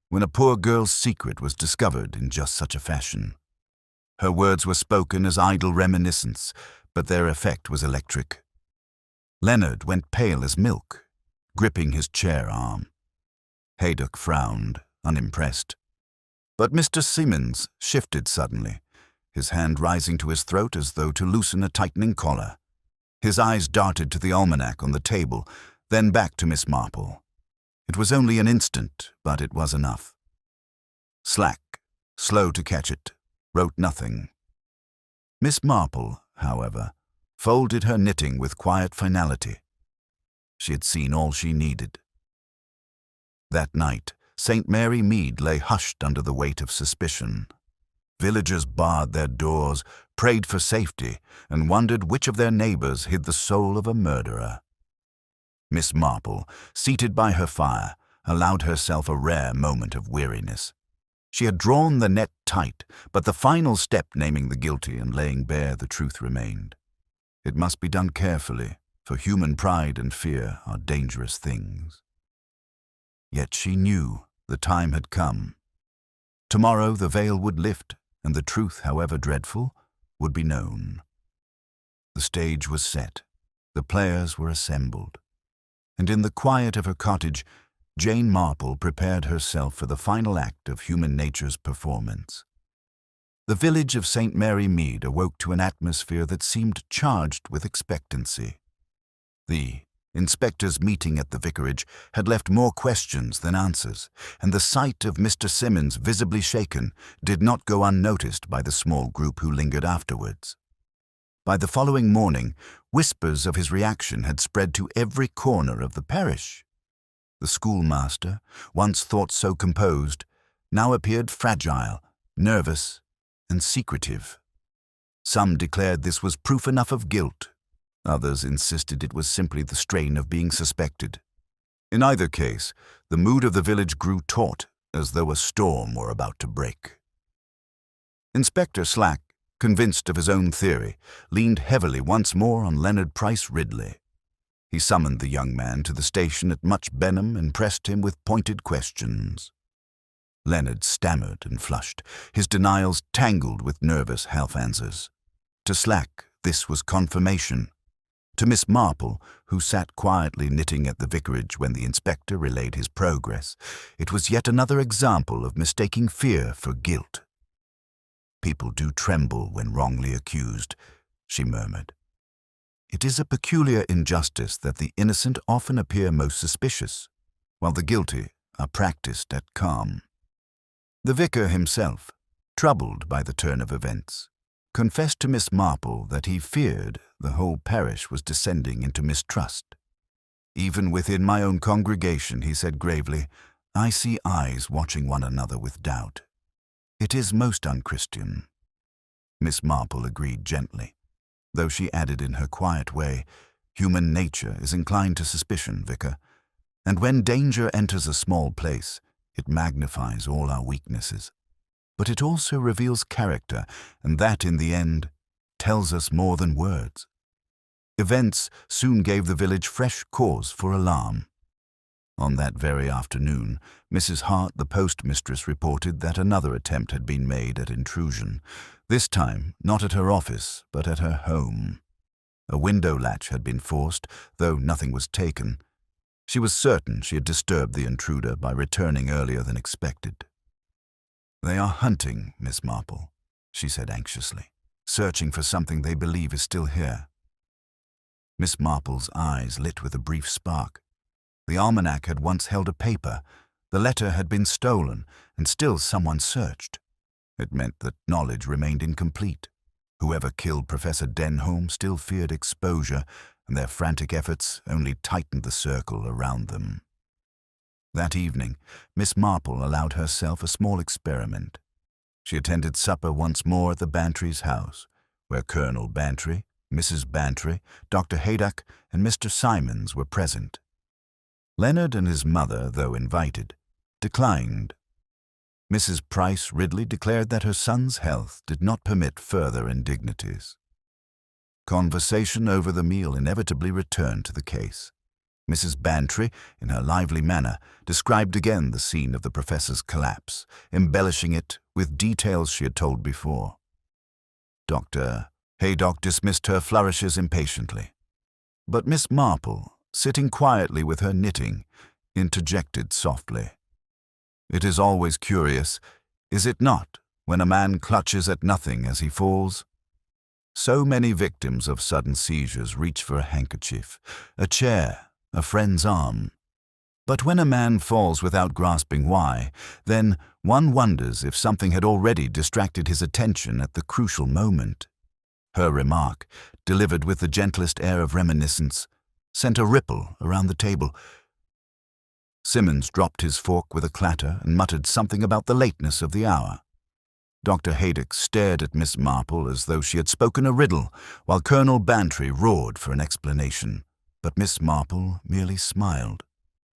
when a poor girl's secret was discovered in just such a fashion. Her words were spoken as idle reminiscence, but their effect was electric. Leonard went pale as milk, gripping his chair arm. Haydock frowned, unimpressed. But Mr. Simmons shifted suddenly, his hand rising to his throat as though to loosen a tightening collar. His eyes darted to the almanac on the table, then back to Miss Marple. It was only an instant, but it was enough. Slack, slow to catch it, wrote nothing. Miss Marple, however, folded her knitting with quiet finality. She had seen all she needed. That night, St. Mary Mead lay hushed under the weight of suspicion. Villagers barred their doors, prayed for safety, and wondered which of their neighbors hid the soul of a murderer. Miss Marple, seated by her fire, allowed herself a rare moment of weariness. She had drawn the net tight, but the final step, naming the guilty and laying bare the truth, remained. It must be done carefully, for human pride and fear are dangerous things. Yet she knew the time had come. Tomorrow the veil would lift, and the truth, however dreadful, would be known. The stage was set, the players were assembled, and in the quiet of her cottage, Jane Marple prepared herself for the final act of human nature's performance. The village of St. Mary Mead awoke to an atmosphere that seemed charged with expectancy. The inspectors' meeting at the vicarage had left more questions than answers, and the sight of Mr. Simmons visibly shaken did not go unnoticed by the small group who lingered afterwards. By the following morning, whispers of his reaction had spread to every corner of the parish. The schoolmaster, once thought so composed, now appeared fragile, nervous, and secretive. Some declared this was proof enough of guilt. Others insisted it was simply the strain of being suspected. In either case, the mood of the village grew taut, as though a storm were about to break. Inspector Slack, convinced of his own theory, leaned heavily once more on Leonard Price Ridley. He summoned the young man to the station at Much Benham and pressed him with pointed questions. Leonard stammered and flushed, his denials tangled with nervous half-answers. To Slack, this was confirmation. To Miss Marple, who sat quietly knitting at the vicarage when the inspector relayed his progress, it was yet another example of mistaking fear for guilt. "People do tremble when wrongly accused," she murmured. "It is a peculiar injustice that the innocent often appear most suspicious, while the guilty are practiced at calm." The vicar himself, troubled by the turn of events, confessed to Miss Marple that he feared the whole parish was descending into mistrust. "Even within my own congregation," he said gravely, "I see eyes watching one another with doubt. It is most unchristian." Miss Marple agreed gently, though she added in her quiet way, "Human nature is inclined to suspicion, Vicar, and when danger enters a small place, it magnifies all our weaknesses. But it also reveals character, and that, in the end, tells us more than words." Events soon gave the village fresh cause for alarm. On that very afternoon, Mrs. Hart, the postmistress, reported that another attempt had been made at intrusion, this time not at her office, but at her home. A window latch had been forced, though nothing was taken. She was certain she had disturbed the intruder by returning earlier than expected. "They are hunting, Miss Marple," she said anxiously, "searching for something they believe is still here." Miss Marple's eyes lit with a brief spark. The almanac had once held a paper. The letter had been stolen, and still someone searched. It meant that knowledge remained incomplete. Whoever killed Professor Denholm still feared exposure, and their frantic efforts only tightened the circle around them. That evening, Miss Marple allowed herself a small experiment. She attended supper once more at the Bantry's house, where Colonel Bantry, Mrs. Bantry, Dr. Haydock, and Mr. Simons were present. Leonard and his mother, though invited, declined. Mrs. Price Ridley declared that her son's health did not permit further indignities. Conversation over the meal inevitably returned to the case. Mrs. Bantry, in her lively manner, described again the scene of the professor's collapse, embellishing it with details she had told before. Dr. Haydock dismissed her flourishes impatiently. But Miss Marple, sitting quietly with her knitting, interjected softly. It is always curious, is it not, when a man clutches at nothing as he falls? So many victims of sudden seizures reach for a handkerchief, a chair, a friend's arm. But when a man falls without grasping why, then one wonders if something had already distracted his attention at the crucial moment. Her remark, delivered with the gentlest air of reminiscence, sent a ripple around the table. Simmons dropped his fork with a clatter and muttered something about the lateness of the hour. Dr. Haydock stared at Miss Marple as though she had spoken a riddle, while Colonel Bantry roared for an explanation. But Miss Marple merely smiled,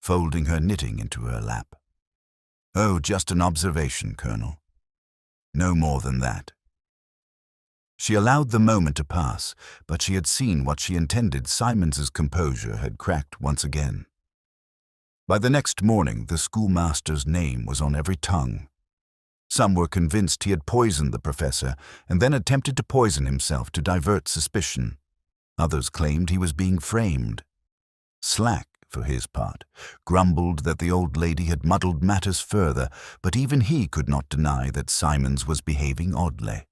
folding her knitting into her lap. "Oh, just an observation, Colonel. No more than that." She allowed the moment to pass, but she had seen what she intended. Simons's composure had cracked once again. By the next morning, the schoolmaster's name was on every tongue. Some were convinced he had poisoned the professor and then attempted to poison himself to divert suspicion. Others claimed he was being framed. Slack, for his part, grumbled that the old lady had muddled matters further, but even he could not deny that Simons was behaving oddly.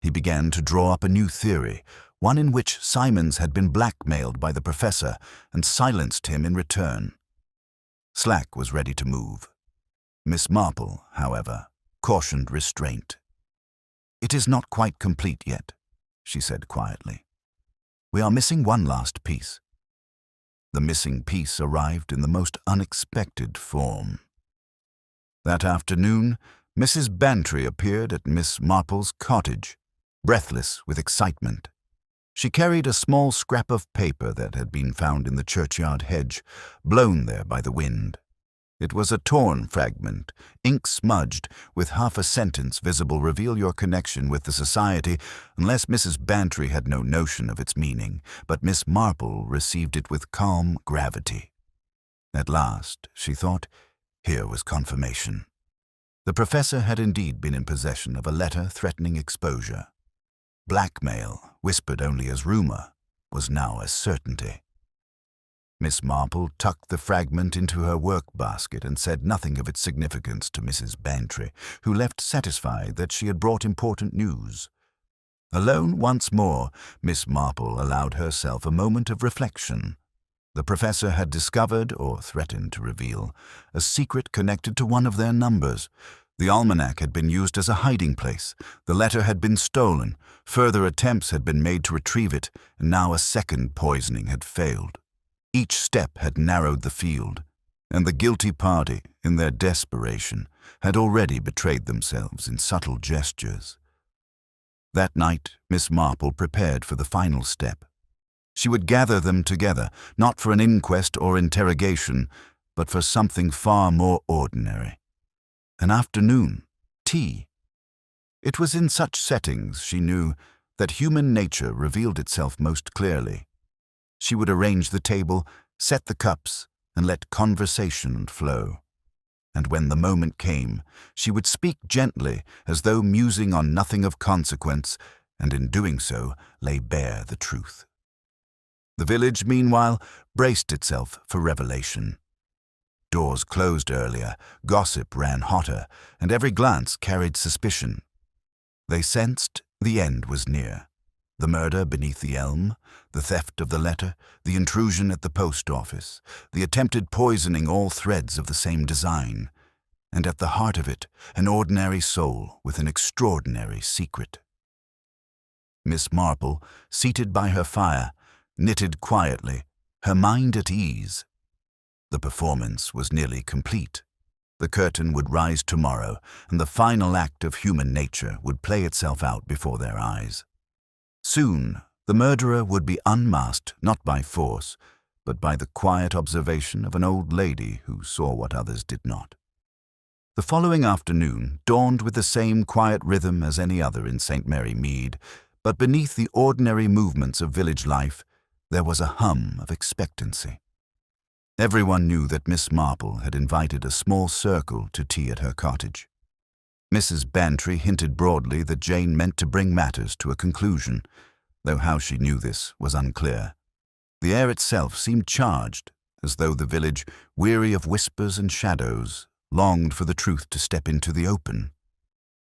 He began to draw up a new theory, one in which Simons had been blackmailed by the professor and silenced him in return. Slack was ready to move. Miss Marple, however, cautioned restraint. "It is not quite complete yet," she said quietly. "We are missing one last piece." The missing piece arrived in the most unexpected form. That afternoon, Mrs. Bantry appeared at Miss Marple's cottage, breathless with excitement. She carried a small scrap of paper that had been found in the churchyard hedge, blown there by the wind. It was a torn fragment, ink-smudged, with half a sentence visible: "Reveal your connection with the society," unless Mrs. Bantry had no notion of its meaning, but Miss Marple received it with calm gravity. At last, she thought, here was confirmation. The professor had indeed been in possession of a letter threatening exposure. Blackmail, whispered only as rumor, was now a certainty. Miss Marple tucked the fragment into her work-basket and said nothing of its significance to Mrs. Bantry, who left satisfied that she had brought important news. Alone once more, Miss Marple allowed herself a moment of reflection. The professor had discovered, or threatened to reveal, a secret connected to one of their numbers. The almanac had been used as a hiding place. The letter had been stolen. Further attempts had been made to retrieve it, and now a second poisoning had failed. Each step had narrowed the field, and the guilty party, in their desperation, had already betrayed themselves in subtle gestures. That night, Miss Marple prepared for the final step. She would gather them together, not for an inquest or interrogation, but for something far more ordinary. An afternoon tea. It was in such settings, she knew, that human nature revealed itself most clearly. She would arrange the table, set the cups, and let conversation flow. And when the moment came, she would speak gently, as though musing on nothing of consequence, and in doing so lay bare the truth. The village, meanwhile, braced itself for revelation. Doors closed earlier, gossip ran hotter, and every glance carried suspicion. They sensed the end was near. The murder beneath the elm, the theft of the letter, the intrusion at the post office, the attempted poisoning, all threads of the same design, and at the heart of it, an ordinary soul with an extraordinary secret. Miss Marple, seated by her fire, knitted quietly, her mind at ease. The performance was nearly complete. The curtain would rise tomorrow, and the final act of human nature would play itself out before their eyes. Soon, the murderer would be unmasked not by force, but by the quiet observation of an old lady who saw what others did not. The following afternoon dawned with the same quiet rhythm as any other in St. Mary Mead, but beneath the ordinary movements of village life, there was a hum of expectancy. Everyone knew that Miss Marple had invited a small circle to tea at her cottage. Mrs. Bantry hinted broadly that Jane meant to bring matters to a conclusion, though how she knew this was unclear. The air itself seemed charged, as though the village, weary of whispers and shadows, longed for the truth to step into the open.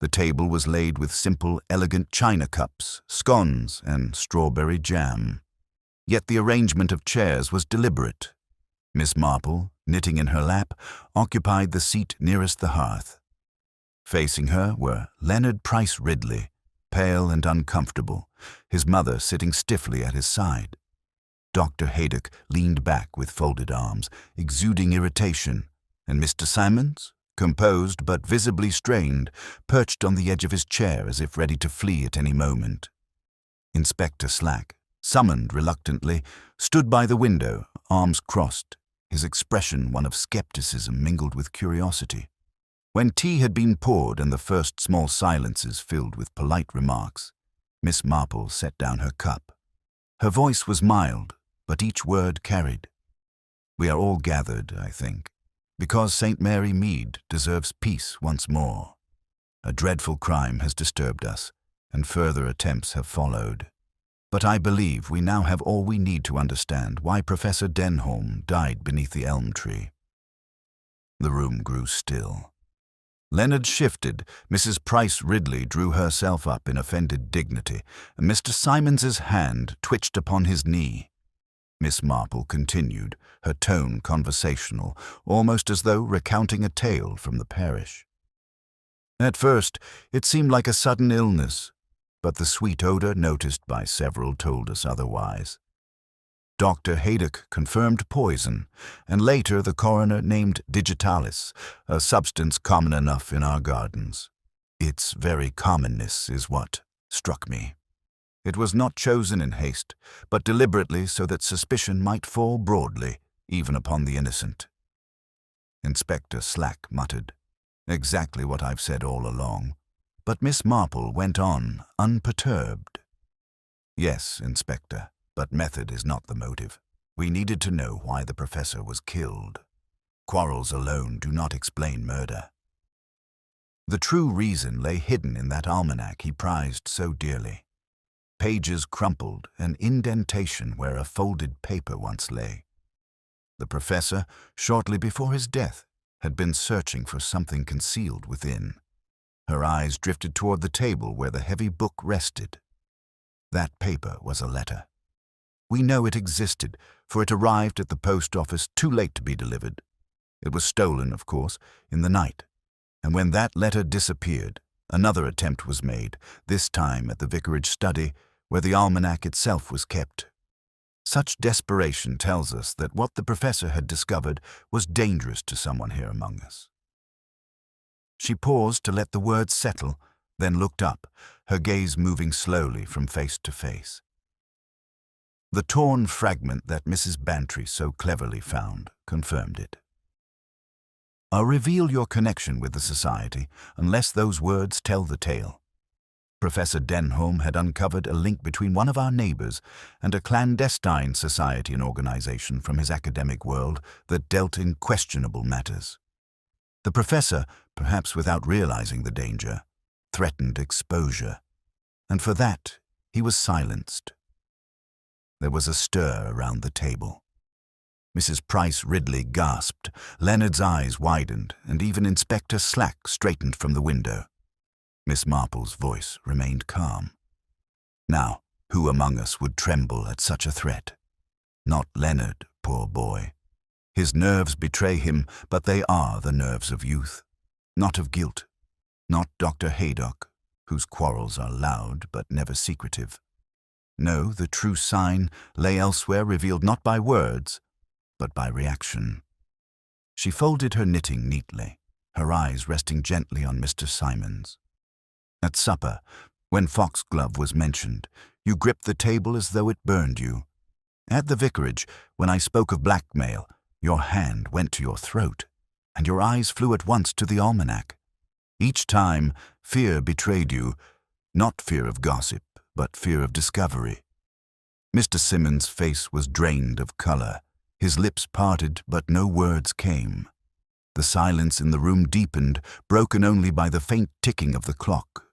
The table was laid with simple, elegant china cups, scones, and strawberry jam. Yet the arrangement of chairs was deliberate. Miss Marple, knitting in her lap, occupied the seat nearest the hearth. Facing her were Leonard Price Ridley, pale and uncomfortable, his mother sitting stiffly at his side. Dr. Haydock leaned back with folded arms, exuding irritation, and Mr. Simons, composed but visibly strained, perched on the edge of his chair as if ready to flee at any moment. Inspector Slack, summoned reluctantly, stood by the window, arms crossed, his expression one of skepticism mingled with curiosity. When tea had been poured and the first small silences filled with polite remarks, Miss Marple set down her cup. Her voice was mild, but each word carried. "We are all gathered, I think, because St. Mary Mead deserves peace once more. A dreadful crime has disturbed us, and further attempts have followed. But I believe we now have all we need to understand why Professor Denholm died beneath the elm tree." The room grew still. Leonard shifted, Mrs. Price Ridley drew herself up in offended dignity, and Mr. Simons's hand twitched upon his knee. Miss Marple continued, her tone conversational, almost as though recounting a tale from the parish. "At first, it seemed like a sudden illness, but the sweet odor noticed by several told us otherwise. Dr. Haydock confirmed poison, and later the coroner named digitalis, a substance common enough in our gardens. Its very commonness is what struck me. It was not chosen in haste, but deliberately so that suspicion might fall broadly, even upon the innocent." Inspector Slack muttered, "Exactly what I've said all along." But Miss Marple went on, unperturbed. "Yes, Inspector, but method is not the motive. We needed to know why the professor was killed. Quarrels alone do not explain murder. The true reason lay hidden in that almanac he prized so dearly. Pages crumpled, an indentation where a folded paper once lay. The professor, shortly before his death, had been searching for something concealed within. Her eyes drifted toward the table where the heavy book rested. That paper was a letter. We know it existed, for it arrived at the post office too late to be delivered. It was stolen, of course, in the night. And when that letter disappeared, another attempt was made, this time at the vicarage study, where the almanac itself was kept. Such desperation tells us that what the professor had discovered was dangerous to someone here among us." She paused to let the words settle, then looked up, her gaze moving slowly from face to face. The torn fragment that Mrs. Bantry so cleverly found confirmed it. "I'll reveal your connection with the society unless those words tell the tale. Professor Denholm had uncovered a link between one of our neighbors and a clandestine society and organization from his academic world that dealt in questionable matters. The professor, perhaps without realizing the danger, threatened exposure, and for that he was silenced." There was a stir around the table. Mrs. Price Ridley gasped, Leonard's eyes widened, and even Inspector Slack straightened from the window. Miss Marple's voice remained calm. "Now, who among us would tremble at such a threat? Not Leonard, poor boy. His nerves betray him, but they are the nerves of youth, not of guilt. Not Dr. Haydock, whose quarrels are loud but never secretive. No, the true sign lay elsewhere, revealed not by words, but by reaction." She folded her knitting neatly, her eyes resting gently on Mr. Simons. "At supper, when Foxglove was mentioned, you gripped the table as though it burned you. At the vicarage, when I spoke of blackmail, your hand went to your throat, and your eyes flew at once to the almanac. Each time, fear betrayed you, not fear of gossip, but fear of discovery." Mr. Simons' face was drained of color. His lips parted, but no words came. The silence in the room deepened, broken only by the faint ticking of the clock.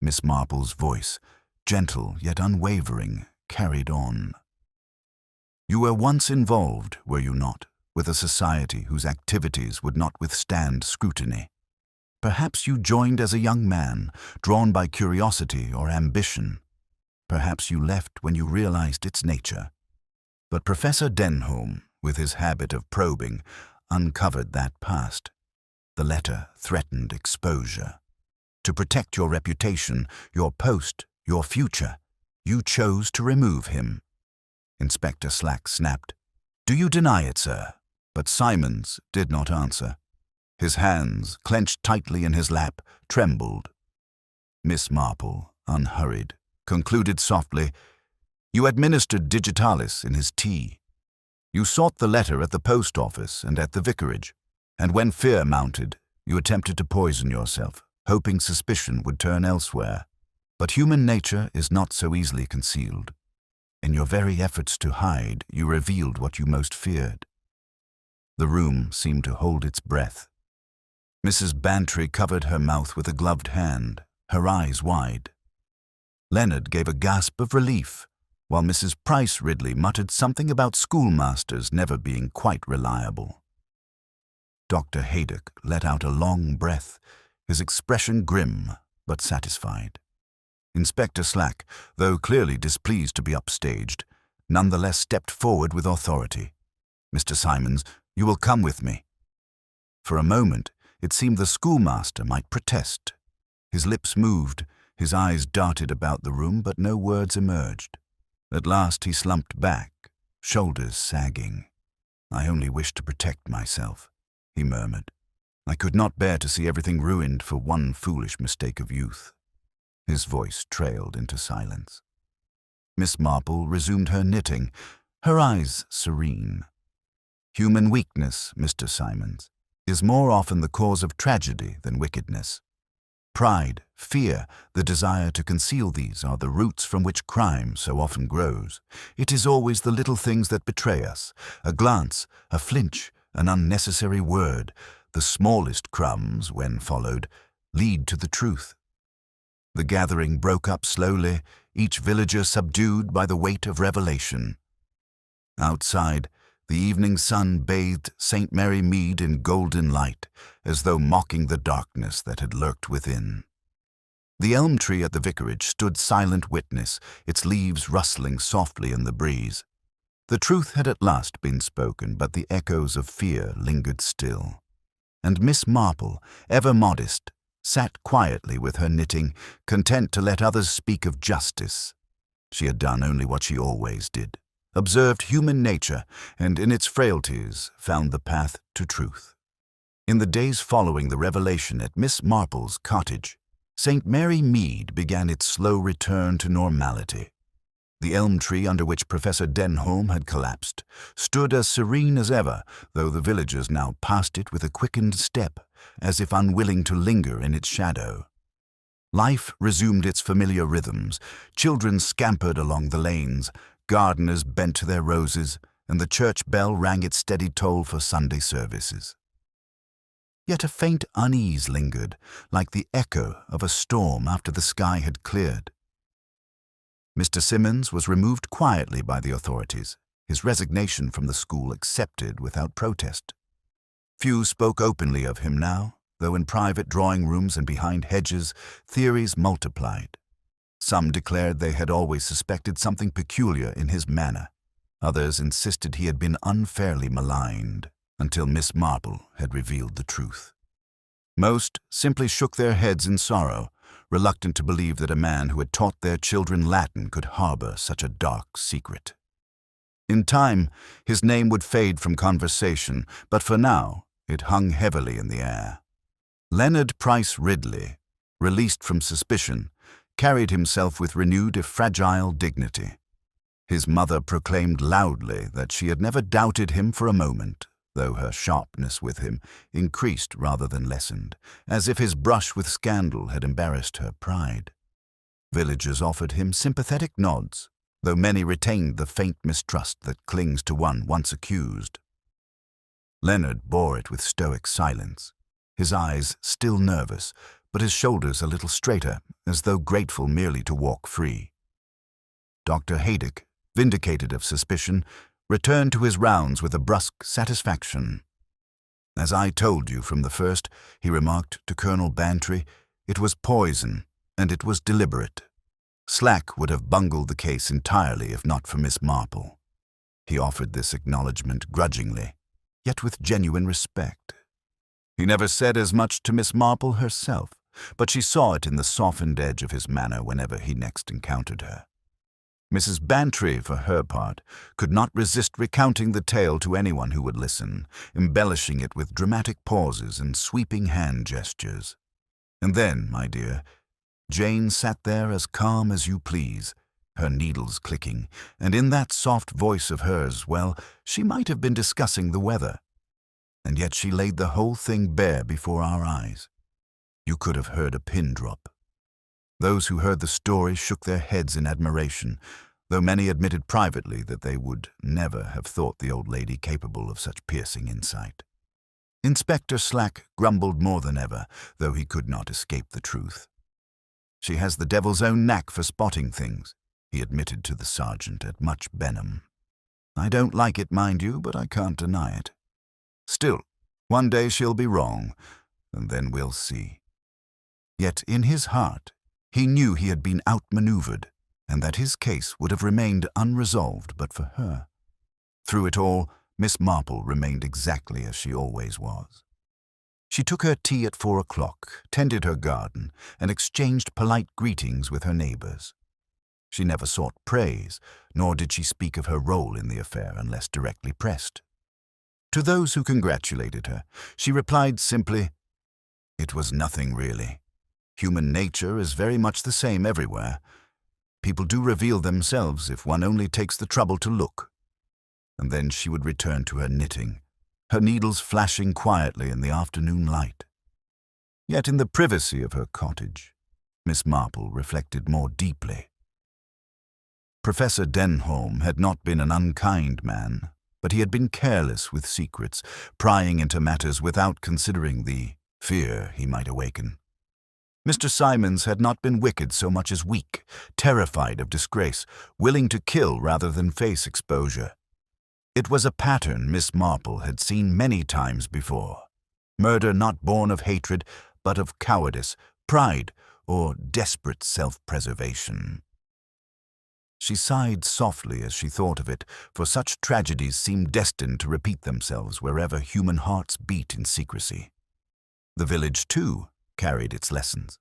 Miss Marple's voice, gentle yet unwavering, carried on. "You were once involved, were you not, with a society whose activities would not withstand scrutiny. Perhaps you joined as a young man, drawn by curiosity or ambition. Perhaps you left when you realized its nature. But Professor Denholm, with his habit of probing, uncovered that past. The letter threatened exposure. To protect your reputation, your post, your future, you chose to remove him. Inspector Slack snapped, "Do you deny it, sir?" But Simons did not answer. His hands, clenched tightly in his lap, trembled. Miss Marple, unhurried, concluded softly, "You administered digitalis in his tea. You sought the letter at the post office and at the vicarage, and when fear mounted, you attempted to poison yourself, hoping suspicion would turn elsewhere. But human nature is not so easily concealed. In your very efforts to hide, you revealed what you most feared." The room seemed to hold its breath. Mrs. Bantry covered her mouth with a gloved hand, her eyes wide. Leonard gave a gasp of relief, while Mrs. Price Ridley muttered something about schoolmasters never being quite reliable. Dr. Haydock let out a long breath, his expression grim but satisfied. Inspector Slack, though clearly displeased to be upstaged, nonetheless stepped forward with authority. "Mr. Simons, you will come with me." For a moment, it seemed the schoolmaster might protest. His lips moved, his eyes darted about the room, but no words emerged. At last he slumped back, shoulders sagging. "I only wished to protect myself," he murmured. "I could not bear to see everything ruined for one foolish mistake of youth." His voice trailed into silence. Miss Marple resumed her knitting, her eyes serene. "Human weakness, Mr. Simons, is more often the cause of tragedy than wickedness. Pride, fear, the desire to conceal these are the roots from which crime so often grows. It is always the little things that betray us, a glance, a flinch, an unnecessary word. The smallest crumbs, when followed, lead to the truth." The gathering broke up slowly, each villager subdued by the weight of revelation. Outside, the evening sun bathed St. Mary Mead in golden light, as though mocking the darkness that had lurked within. The elm tree at the vicarage stood silent witness, its leaves rustling softly in the breeze. The truth had at last been spoken, but the echoes of fear lingered still. And Miss Marple, ever modest, sat quietly with her knitting, content to let others speak of justice. She had done only what she always did, observed human nature, and in its frailties found the path to truth. In the days following the revelation at Miss Marple's cottage, St. Mary Mead began its slow return to normality. The elm tree under which Professor Denholm had collapsed stood as serene as ever, though the villagers now passed it with a quickened step, as if unwilling to linger in its shadow. Life resumed its familiar rhythms. Children scampered along the lanes, gardeners bent to their roses, and the church bell rang its steady toll for Sunday services. Yet a faint unease lingered, like the echo of a storm after the sky had cleared. Mr. Simmons was removed quietly by the authorities, his resignation from the school accepted without protest. Few spoke openly of him now, though in private drawing rooms and behind hedges, theories multiplied. Some declared they had always suspected something peculiar in his manner. Others insisted he had been unfairly maligned, until Miss Marple had revealed the truth. Most simply shook their heads in sorrow, reluctant to believe that a man who had taught their children Latin could harbor such a dark secret. In time, his name would fade from conversation, but for now, it hung heavily in the air. Leonard Price Ridley, released from suspicion, carried himself with renewed if fragile dignity. His mother proclaimed loudly that she had never doubted him for a moment, though her sharpness with him increased rather than lessened, as if his brush with scandal had embarrassed her pride. Villagers offered him sympathetic nods, though many retained the faint mistrust that clings to one once accused. Leonard bore it with stoic silence, his eyes still nervous, but his shoulders a little straighter, as though grateful merely to walk free. Dr. Haydock, vindicated of suspicion, returned to his rounds with a brusque satisfaction. "As I told you from the first," he remarked to Colonel Bantry, "it was poison, and it was deliberate. Slack would have bungled the case entirely if not for Miss Marple." He offered this acknowledgment grudgingly, yet with genuine respect. He never said as much to Miss Marple herself, but she saw it in the softened edge of his manner whenever he next encountered her. Mrs. Bantry, for her part, could not resist recounting the tale to anyone who would listen, embellishing it with dramatic pauses and sweeping hand gestures. And then, my dear, Jane sat there as calm as you please, her needles clicking, and in that soft voice of hers, well, she might have been discussing the weather. And yet she laid the whole thing bare before our eyes. You could have heard a pin drop. Those who heard the story shook their heads in admiration, though many admitted privately that they would never have thought the old lady capable of such piercing insight. Inspector Slack grumbled more than ever, though he could not escape the truth. "She has the devil's own knack for spotting things," he admitted to the sergeant at much Benham. "I don't like it, mind you, but I can't deny it. Still, one day she'll be wrong, and then we'll see." Yet in his heart, he knew he had been outmaneuvered, and that his case would have remained unresolved but for her. Through it all, Miss Marple remained exactly as she always was. She took her tea at 4 o'clock, tended her garden, and exchanged polite greetings with her neighbors. She never sought praise, nor did she speak of her role in the affair unless directly pressed. To those who congratulated her, she replied simply, "It was nothing really. Human nature is very much the same everywhere. People do reveal themselves if one only takes the trouble to look." And then she would return to her knitting, her needles flashing quietly in the afternoon light. Yet in the privacy of her cottage, Miss Marple reflected more deeply. Professor Denholm had not been an unkind man, but he had been careless with secrets, prying into matters without considering the fear he might awaken. Mr. Simons had not been wicked so much as weak, terrified of disgrace, willing to kill rather than face exposure. It was a pattern Miss Marple had seen many times before. Murder not born of hatred, but of cowardice, pride, or desperate self-preservation. She sighed softly as she thought of it, for such tragedies seemed destined to repeat themselves wherever human hearts beat in secrecy. The village, too, carried its lessons.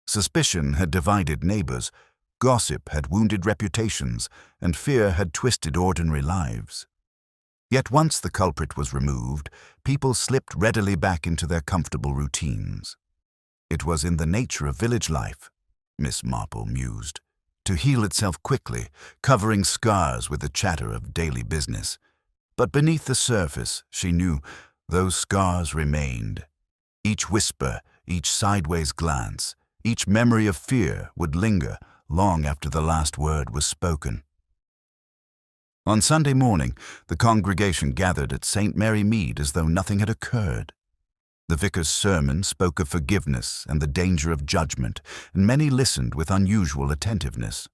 Suspicion had divided neighbors, gossip had wounded reputations, and fear had twisted ordinary lives. Yet once the culprit was removed, people slipped readily back into their comfortable routines. It was in the nature of village life, Miss Marple mused, to heal itself quickly, covering scars with the chatter of daily business. But beneath the surface, she knew, those scars remained. Each whisper, each sideways glance, each memory of fear would linger long after the last word was spoken. On Sunday morning, the congregation gathered at St. Mary Mead as though nothing had occurred. The vicar's sermon spoke of forgiveness and the danger of judgment, and many listened with unusual attentiveness.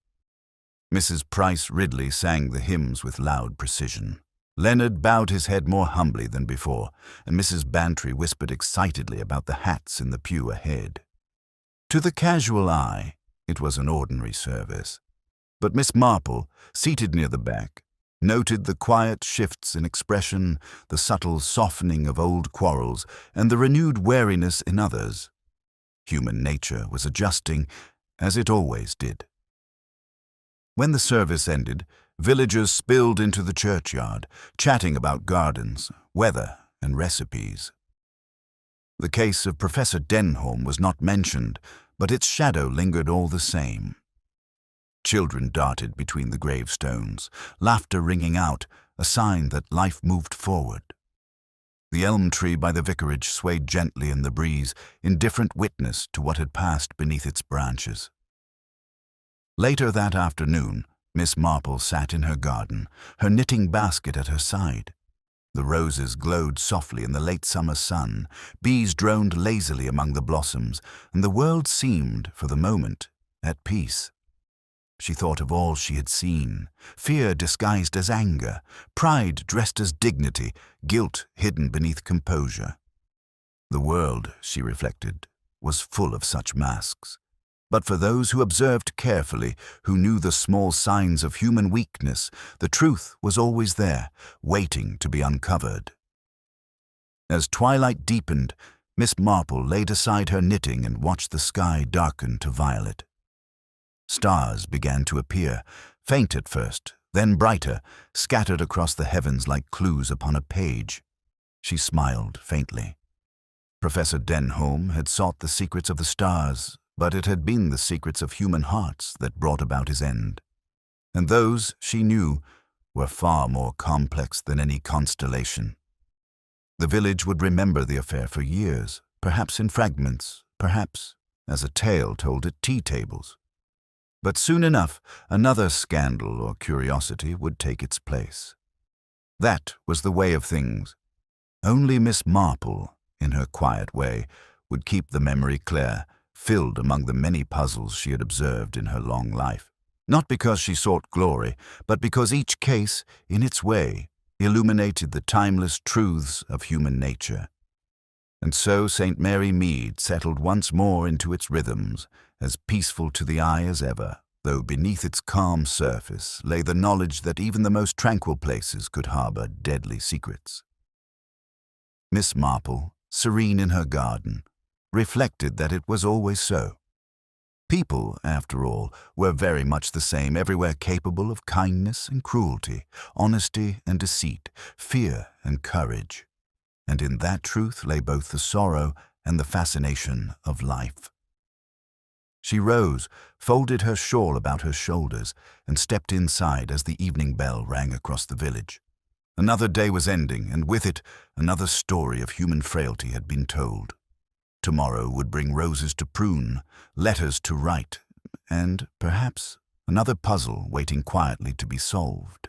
Mrs. Price Ridley sang the hymns with loud precision. Leonard bowed his head more humbly than before, and Mrs. Bantry whispered excitedly about the hats in the pew ahead. To the casual eye, it was an ordinary service. But Miss Marple, seated near the back, noted the quiet shifts in expression, the subtle softening of old quarrels, and the renewed wariness in others. Human nature was adjusting, as it always did. When the service ended, villagers spilled into the churchyard, chatting about gardens, weather, and recipes. The case of Professor Denholm was not mentioned, but its shadow lingered all the same. Children darted between the gravestones, laughter ringing out, a sign that life moved forward. The elm tree by the vicarage swayed gently in the breeze, indifferent witness to what had passed beneath its branches. Later that afternoon, Miss Marple sat in her garden, her knitting basket at her side. The roses glowed softly in the late summer sun, bees droned lazily among the blossoms, and the world seemed, for the moment, at peace. She thought of all she had seen, fear disguised as anger, pride dressed as dignity, guilt hidden beneath composure. The world, she reflected, was full of such masks. But for those who observed carefully, who knew the small signs of human weakness, the truth was always there, waiting to be uncovered. As twilight deepened, Miss Marple laid aside her knitting and watched the sky darken to violet. Stars began to appear, faint at first, then brighter, scattered across the heavens like clues upon a page. She smiled faintly. Professor Denholm had sought the secrets of the stars, but it had been the secrets of human hearts that brought about his end. And those, she knew, were far more complex than any constellation. The village would remember the affair for years, perhaps in fragments, perhaps as a tale told at tea tables. But soon enough, another scandal or curiosity would take its place. That was the way of things. Only Miss Marple, in her quiet way, would keep the memory clear, filled among the many puzzles she had observed in her long life. Not because she sought glory, but because each case, in its way, illuminated the timeless truths of human nature. And so St. Mary Mead settled once more into its rhythms, as peaceful to the eye as ever, though beneath its calm surface lay the knowledge that even the most tranquil places could harbor deadly secrets. Miss Marple, serene in her garden, reflected that it was always so. People, after all, were very much the same, everywhere capable of kindness and cruelty, honesty and deceit, fear and courage. And in that truth lay both the sorrow and the fascination of life. She rose, folded her shawl about her shoulders, and stepped inside as the evening bell rang across the village. Another day was ending, and with it, another story of human frailty had been told. Tomorrow would bring roses to prune, letters to write, and, perhaps, another puzzle waiting quietly to be solved.